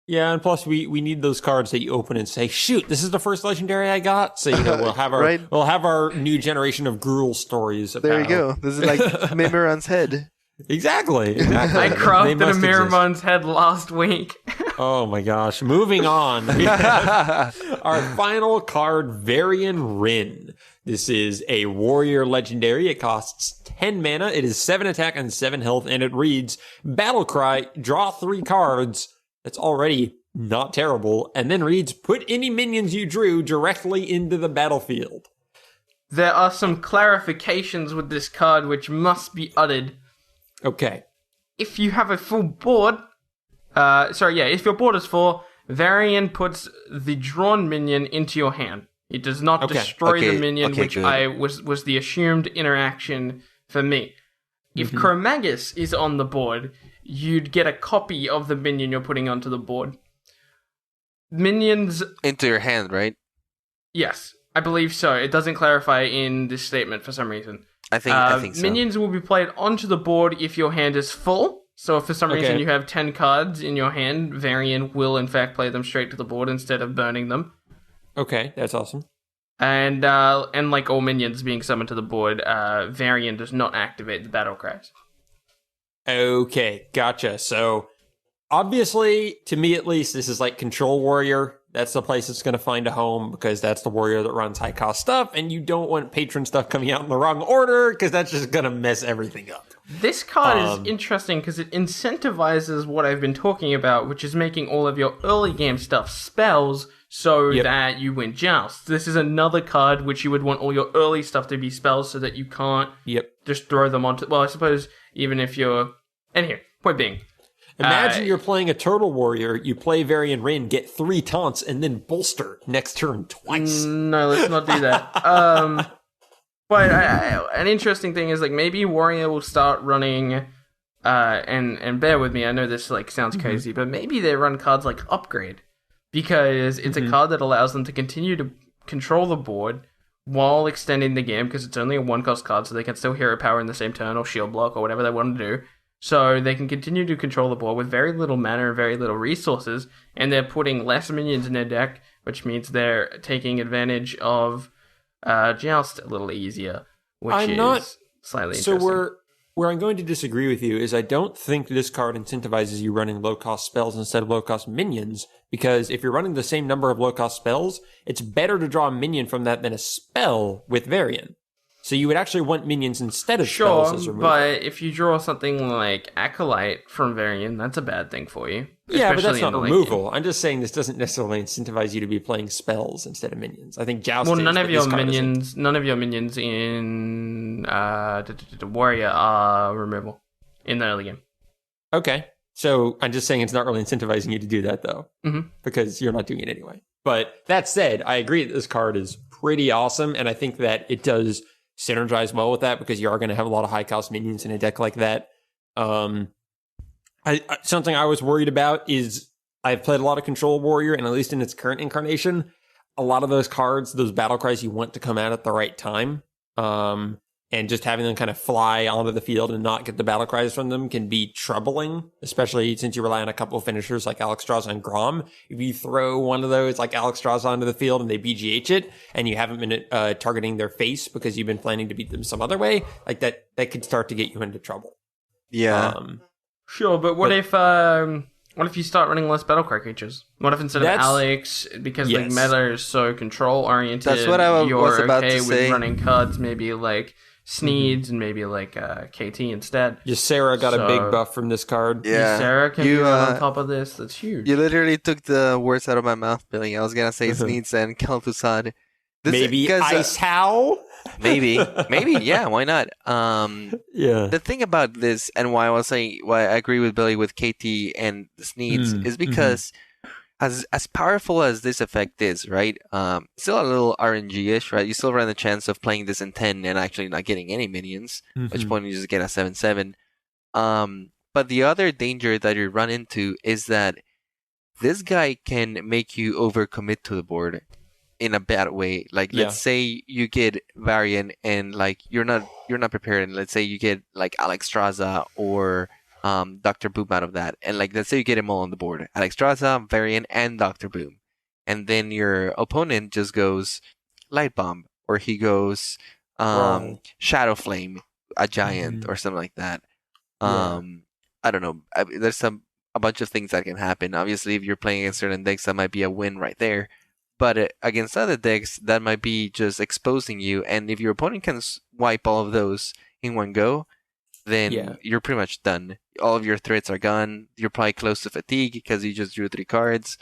Yeah, and plus we need those cards that you open and say, shoot, this is the first legendary I got. So, we'll have our we'll have our new generation of Gruul stories. There you go. This is like Mimiron's head. Exactly. I crafted a Miramon's head last week. Oh my gosh. Moving on. Our final card, Varian Wrynn. This is a warrior legendary. It costs 10 mana. It is 7 attack and 7 health, and it reads, Battle Cry, draw 3 cards. That's already not terrible. And then reads, put any minions you drew directly into the battlefield. There are some clarifications with this card which must be uttered. Okay. If you have a full board, if your board is full, Varian puts the drawn minion into your hand. It does not destroy the minion, which was the assumed interaction for me. If Chromagus is on the board, you'd get a copy of the minion you're putting onto the board. Minions... into your hand, right? Yes, I believe so. It doesn't clarify in this statement for some reason. I think so. Minions will be played onto the board if your hand is full, So if for some reason you have 10 cards in your hand, Varian will in fact play them straight to the board instead of burning them. Okay, that's awesome. And like all minions being summoned to the board, Varian does not activate the battle cries. Okay, gotcha. So obviously, to me at least, this is like Control Warrior. That's the place it's going to find a home because that's the warrior that runs high cost stuff, and you don't want patron stuff coming out in the wrong order because that's just going to mess everything up. This card is interesting because it incentivizes what I've been talking about, which is making all of your early game stuff spells so that you win jousts. This is another card which you would want all your early stuff to be spells so that you can't just throw them onto... Well, I suppose even if you're... And here, point being... Imagine you're playing a Turtle Warrior, you play Varian Rin, get 3 taunts, and then bolster next turn twice. No, let's not do that. But an interesting thing is, like, maybe Warrior will start running, and bear with me, I know this, like, sounds crazy, but maybe they run cards like Upgrade, because it's a card that allows them to continue to control the board while extending the game, because it's only a 1-cost card, so they can still hero power in the same turn, or shield block, or whatever they want to do. So they can continue to control the board with very little mana and very little resources, and they're putting less minions in their deck, which means they're taking advantage of Joust a little easier, which is slightly interesting. So where I'm going to disagree with you is I don't think this card incentivizes you running low-cost spells instead of low-cost minions, because if you're running the same number of low-cost spells, it's better to draw a minion from that than a spell with Varian. So you would actually want minions instead of spells as removal. But if you draw something like Acolyte from Varian, that's a bad thing for you. Yeah, but that's not removal. I'm just saying this doesn't necessarily incentivize you to be playing spells instead of minions. I think Joust is, none of your minions in Warrior are removal in the early game. Okay. So I'm just saying it's not really incentivizing you to do that, though, because you're not doing it anyway. But that said, I agree that this card is pretty awesome, and I think that it does synergize well with that because you are going to have a lot of high cost minions in a deck like that. Something I was worried about is I've played a lot of Control Warrior, and at least in its current incarnation, a lot of those cards, those battle cries, you want to come out at the right time. And just having them kind of fly onto the field and not get the battle cries from them can be troubling, especially since you rely on a couple of finishers like Alexstrasza and Grom. If you throw one of those like Alexstrasza onto the field and they BGH it, and you haven't been targeting their face because you've been planning to beat them some other way, like that could start to get you into trouble. Yeah. Sure, but what if you start running less battlecry creatures? What if instead of Alex, because the meta is so control-oriented, that's what I was about to say. With running cards maybe like Sneeds and maybe like KT instead. Ysera got a big buff from this card. Yeah. Ysera can be run on top of this. That's huge. You literally took the words out of my mouth, Billy. I was going to say Sneeds and Kel'Thuzad. Maybe Ice Howl? Maybe, yeah, why not? The thing about this and why I agree with Billy with KT and Sneeds is because as powerful as this effect is, right? Still a little RNG-ish, right? You still run the chance of playing this in 10 and actually not getting any minions, at which point you just get a 7/7. But the other danger that you run into is that this guy can make you overcommit to the board in a bad way. Like, let's say you get Varian and like you're not prepared, and let's say you get like Alexstrasza or Dr. Boom out of that, and like let's say you get them all on the board, Alexstrasza, Varian, and Dr. Boom, and then your opponent just goes Light Bomb, or he goes Shadow Flame, a giant, or something like that. I don't know. There's a bunch of things that can happen. Obviously, if you're playing against certain decks, that might be a win right there. But against other decks, that might be just exposing you. And if your opponent can wipe all of those in one go, then you're pretty much done. All of your threats are gone. You're probably close to fatigue because you just drew 3 cards.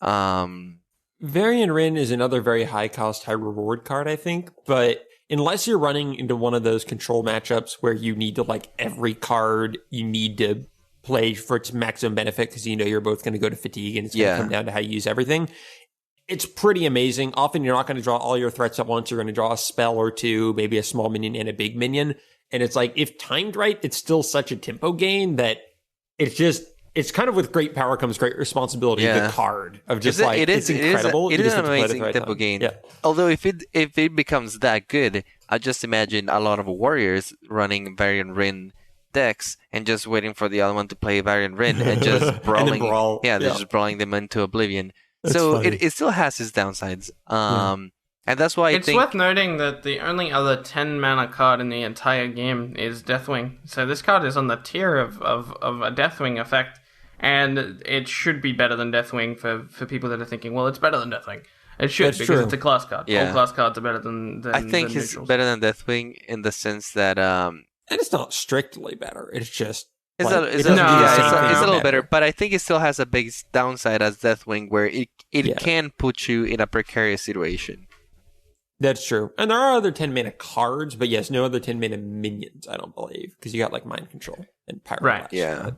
Varian Rin is another very high cost, high reward card, I think. But unless you're running into one of those control matchups where you need to, like, every card you need to play for its maximum benefit because you know you're both going to go to fatigue and it's going to come down to how you use everything. It's pretty amazing. Often you're not going to draw all your threats at once. You're going to draw a spell or two, maybe a small minion and a big minion. And it's like, if timed right, it's still such a tempo gain that it's kind of with great power comes great responsibility. The card of just it's incredible. It is an amazing tempo gain. Yeah. Although if it becomes that good, I just imagine a lot of warriors running Varian Rin decks and just waiting for the other one to play Variant Rin and just brawling. They're just brawling them into oblivion. That's so it still has its downsides. And that's why it's worth noting that the only other 10 mana card in the entire game is Deathwing. So this card is on the tier of a Deathwing effect, and it should be better than Deathwing for people that are thinking, well, it's better than Deathwing. It should, because it's a class card. Yeah. All class cards are better than I think it's better than Deathwing in the sense that... and it's not strictly better. It's just... It's a little better, but I think it still has a big downside as Deathwing, where it can put you in a precarious situation. That's true. And there are other 10 mana cards, but yes, no other 10 mana minions, I don't believe, because you got like Mind Control and Pyro. Right, yeah.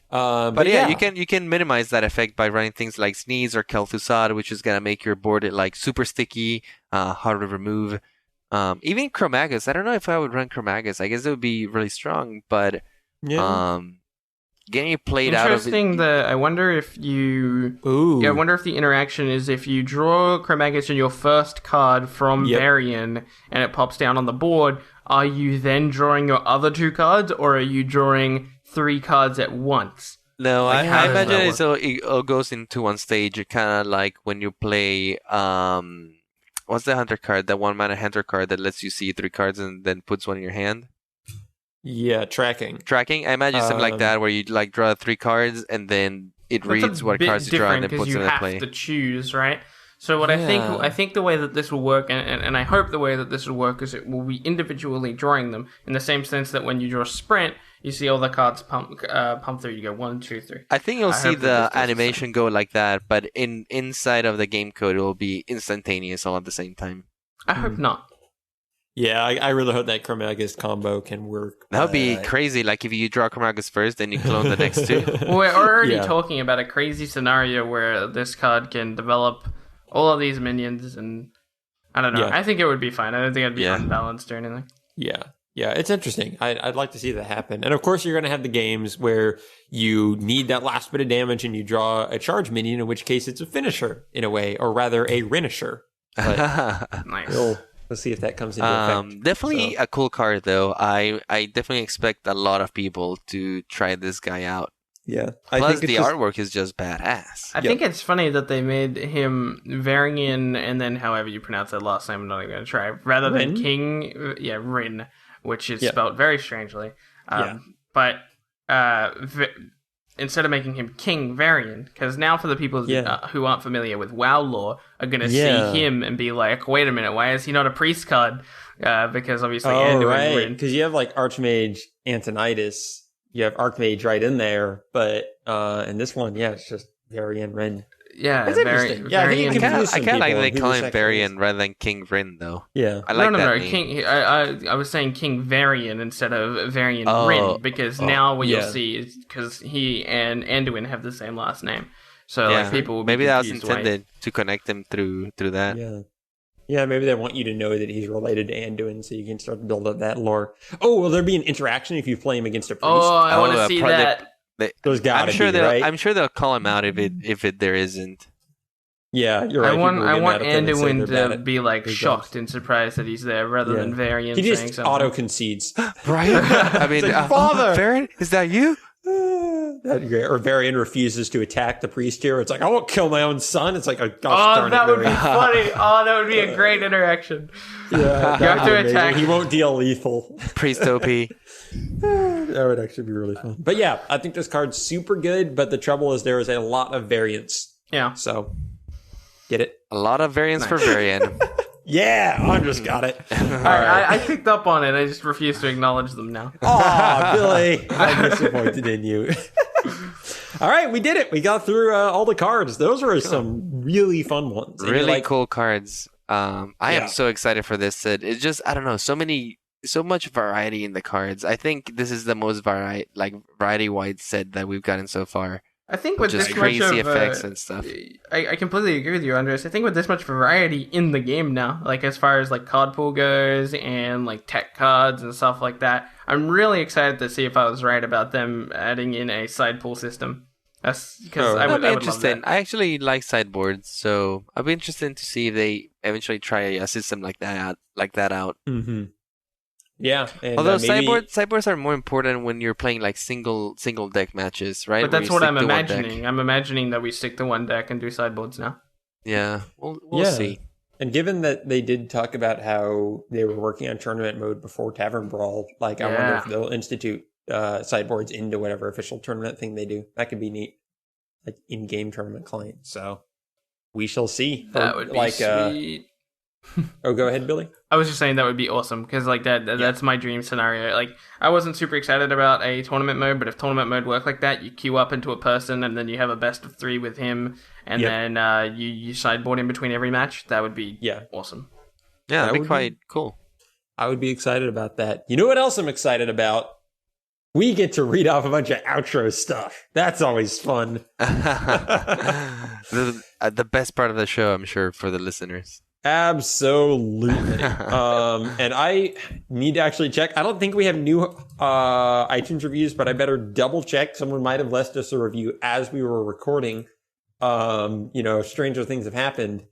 But you can minimize that effect by running things like Sneeze or Kel'Thuzad, which is going to make your board like super sticky, hard to remove. Even Chromagus, I don't know if I would run Chromagus. I guess it would be really strong, but getting it played out of it... Interesting that I wonder if you... I wonder if the interaction is if you draw Chromagus in your first card from Varian and it pops down on the board, are you then drawing your other 2 cards, or are you drawing 3 cards at once? No, I imagine it goes into one stage, kind of like when you play... what's the Hunter card? That 1 mana Hunter card that lets you see 3 cards and then puts one in your hand? Yeah, tracking. I imagine something like that, where you like draw 3 cards and then it reads what cards you draw and then puts them in play. You have to choose, right? So what I think the way that this will work, and I hope the way that this will work, is it will be individually drawing them in the same sense that when you draw Sprint, you see all the cards pump through. You go 1, 2, 3. I think you'll see the animation go like that, but inside of the game code, it will be instantaneous all at the same time. I hope not. Yeah, I really hope that Chromagus combo can work. That would be crazy, like if you draw Chromagus first, then you clone the next 2. Well, we're already talking about a crazy scenario where this card can develop all of these minions, and I don't know. I think it would be fine. I don't think it'd be unbalanced or anything. Yeah, it's interesting. I'd like to see that happen. And of course, you're going to have the games where you need that last bit of damage and you draw a charge minion, in which case it's a finisher, in a way, or rather a renisher. Nice. Let's see if that comes into effect. Definitely a cool card, though. I definitely expect a lot of people to try this guy out. Yeah. Plus, the artwork is just badass. I think it's funny that they made him Varian, and then however you pronounce that last name, I'm not even going to try, rather than King, Rin, which is spelled very strangely. But instead of making him King Varian, because now for the people who aren't familiar with WoW lore are going to see him and be like, wait a minute, why is he not a priest card? Because obviously Anduin because you have like Archmage Antonidas, you have Archmage right in there, but in this one, it's just Varian Rin. Yeah, it's interesting. I kind of like they call him Varian rather than King Rin, though. Yeah, I like that no. name. King. I was saying King Varian instead of Varian Rin, because now what you'll see is because he and Anduin have the same last name, so like people will be maybe that was intended to connect them through that. Yeah, maybe they want you to know that he's related to Anduin, so you can start to build up that lore. Oh, will there be an interaction if you play him against a priest? Oh, I want to see that. I'm sure they'll call him out if there isn't. Yeah, you're right. I want Anduin to be like shocked and surprised that he's there, rather than Varian. He just saying something. auto concedes. Brian, I mean, Father, Varian, is that you? That'd be great. Or Varian refuses to attack the priest here. It's like, I won't kill my own son. It's like, oh, gosh darn it, that would be funny. Oh, that would be a great interaction. Yeah, you have to attack. He won't deal lethal. Priest OP. That would actually be really fun. But yeah, I think this card's super good, but the trouble is there is a lot of variants. Yeah. So, get it? A lot of variants for Varian. Yeah, I just got it. I picked up on it. I just refuse to acknowledge them now. Aw, Billy. I'm disappointed in you. All right, we did it. We got through all the cards. Those were some really fun ones. Really cool cards. I am so excited for this set. It's just, I don't know, so much variety in the cards. I think this is the most variety-wide set that we've gotten so far. I think with just this crazy much of, effects and stuff. I completely agree with you, Andres. I think with this much variety in the game now, like as far as like card pool goes and like tech cards and stuff like that, I'm really excited to see if I was right about them adding in a side pool system. That's because I would love that. I actually like sideboards, so I'd be interested to see if they eventually try a system like that out. Mm-hmm. Yeah. And, although sideboards are more important when you're playing like single deck matches, right? But that's what I'm imagining. I'm imagining that we stick to one deck and do sideboards now. Yeah, we'll see. And given that they did talk about how they were working on tournament mode before Tavern Brawl, like I wonder if they'll institute sideboards into whatever official tournament thing they do. That could be neat, like in-game tournament client. So we shall see. That would be sweet. Oh, go ahead, Billy. I was just saying that would be awesome because like that's my dream scenario. Like I wasn't super excited about a tournament mode, but if tournament mode worked like that, you queue up into a person and then you have a best of 3 with him, and then you sideboard in between every match. That would be awesome. Yeah, that'd be quite cool. I would be excited about that. You know what else I'm excited about? We get to read off a bunch of outro stuff. That's always fun. The best part of the show, I'm sure, for the listeners. Absolutely. And I need to actually check. I don't think we have new iTunes reviews, but I better double check. Someone might have left us a review as we were recording. Stranger things have happened.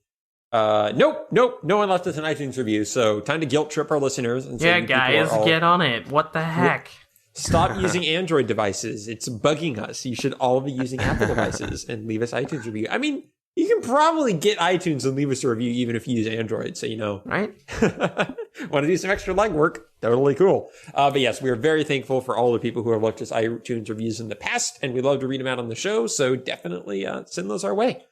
Nope. No one left us an iTunes review. So time to guilt trip our listeners. And guys, get on it. What the heck? Stop using Android devices. It's bugging us. You should all be using Apple devices and leave us iTunes review. I mean, you can probably get iTunes and leave us a review even if you use Android, so you know. Right? Want to do some extra legwork? Totally cool. But yes, we are very thankful for all the people who have left us iTunes reviews in the past, and we love to read them out on the show, so definitely send those our way.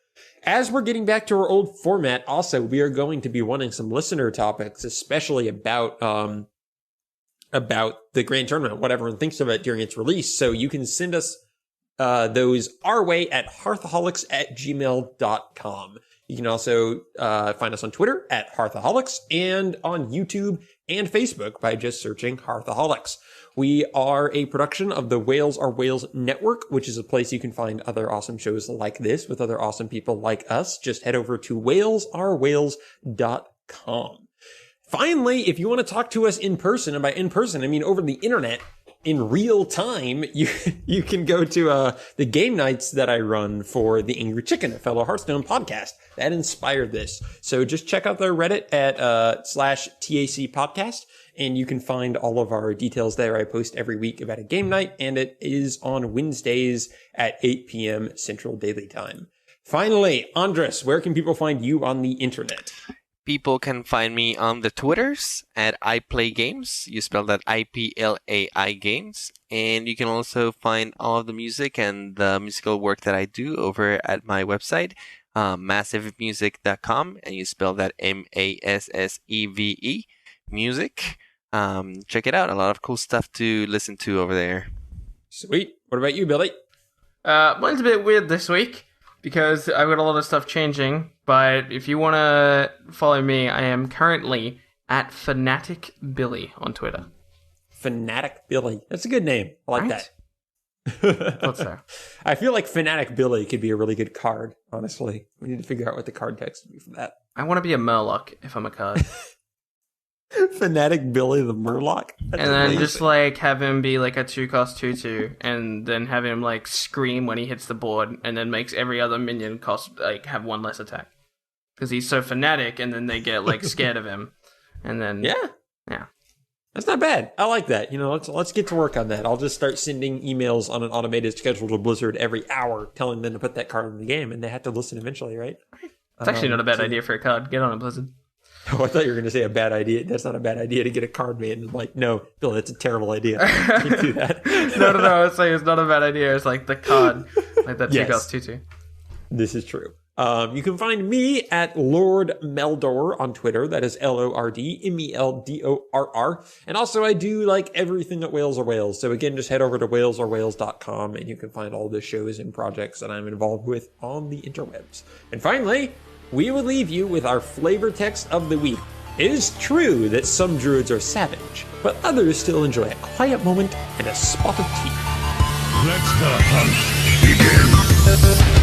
As we're getting back to our old format, also, we are going to be wanting some listener topics, especially about the Grand Tournament, what everyone thinks of it during its release, so you can send us those our way at hearthaholics@gmail.com. You can also find us on Twitter at Hearthaholics and on YouTube and Facebook by just searching Hearthaholics. We are a production of the Whales Are Whales Network, which is a place you can find other awesome shows like this with other awesome people like us. Just head over to whalesareWhales.com. Finally, if you want to talk to us in person, and by in person, I mean over the internet, in real time, you can go to the game nights that I run for The Angry Chicken, a fellow Hearthstone podcast that inspired this. So just check out their Reddit at /TAC podcast, and you can find all of our details there. I post every week about a game night, and it is on Wednesdays at 8 p.m. Central Daily Time. Finally, Andres, where can people find you on the internet? People can find me on the Twitters at iPlayGames. You spell that IPLAI Games. And you can also find all of the music and the musical work that I do over at my website, massevemusic.com. And you spell that MASSEVE, music. Check it out. A lot of cool stuff to listen to over there. Sweet. What about you, Billy? Mine's a bit weird this week, because I've got a lot of stuff changing, but if you want to follow me, I am currently at Fanatic Billy on Twitter. Fanatic Billy. That's a good name. I like that. Thought so. I feel like Fanatic Billy could be a really good card, honestly. We need to figure out what the card text would be for that. I want to be a Murloc if I'm a card. Fanatic Billy the Murloc. That's and then amazing. Just like have him be like a 2-cost 2/2, and then have him like scream when he hits the board, and then makes every other minion cost like have 1 less attack because he's so fanatic, and then they get like scared of him, and then yeah, that's not bad. I like that. You know, let's get to work on that. I'll just start sending emails on an automated schedule to Blizzard every hour, telling them to put that card in the game, and they have to listen eventually, right? It's actually not a bad idea for a card. Get on it, Blizzard. Oh, I thought you were going to say a bad idea. That's not a bad idea to get a card made. And I'm like, no, Bill, that's a terrible idea. You can't do that. No. I was saying it's not a bad idea. It's like the card, like that 2-cost 2/2. This is true. You can find me at Lord Meldor on Twitter. That is LordMeldorr. And also I do like everything at Whales Are Whales. So again, just head over to whalesareWhales.com and you can find all the shows and projects that I'm involved with on the interwebs. And finally, we will leave you with our flavor text of the week. It is true that some druids are savage, but others still enjoy a quiet moment and a spot of tea. Let the hunt begin.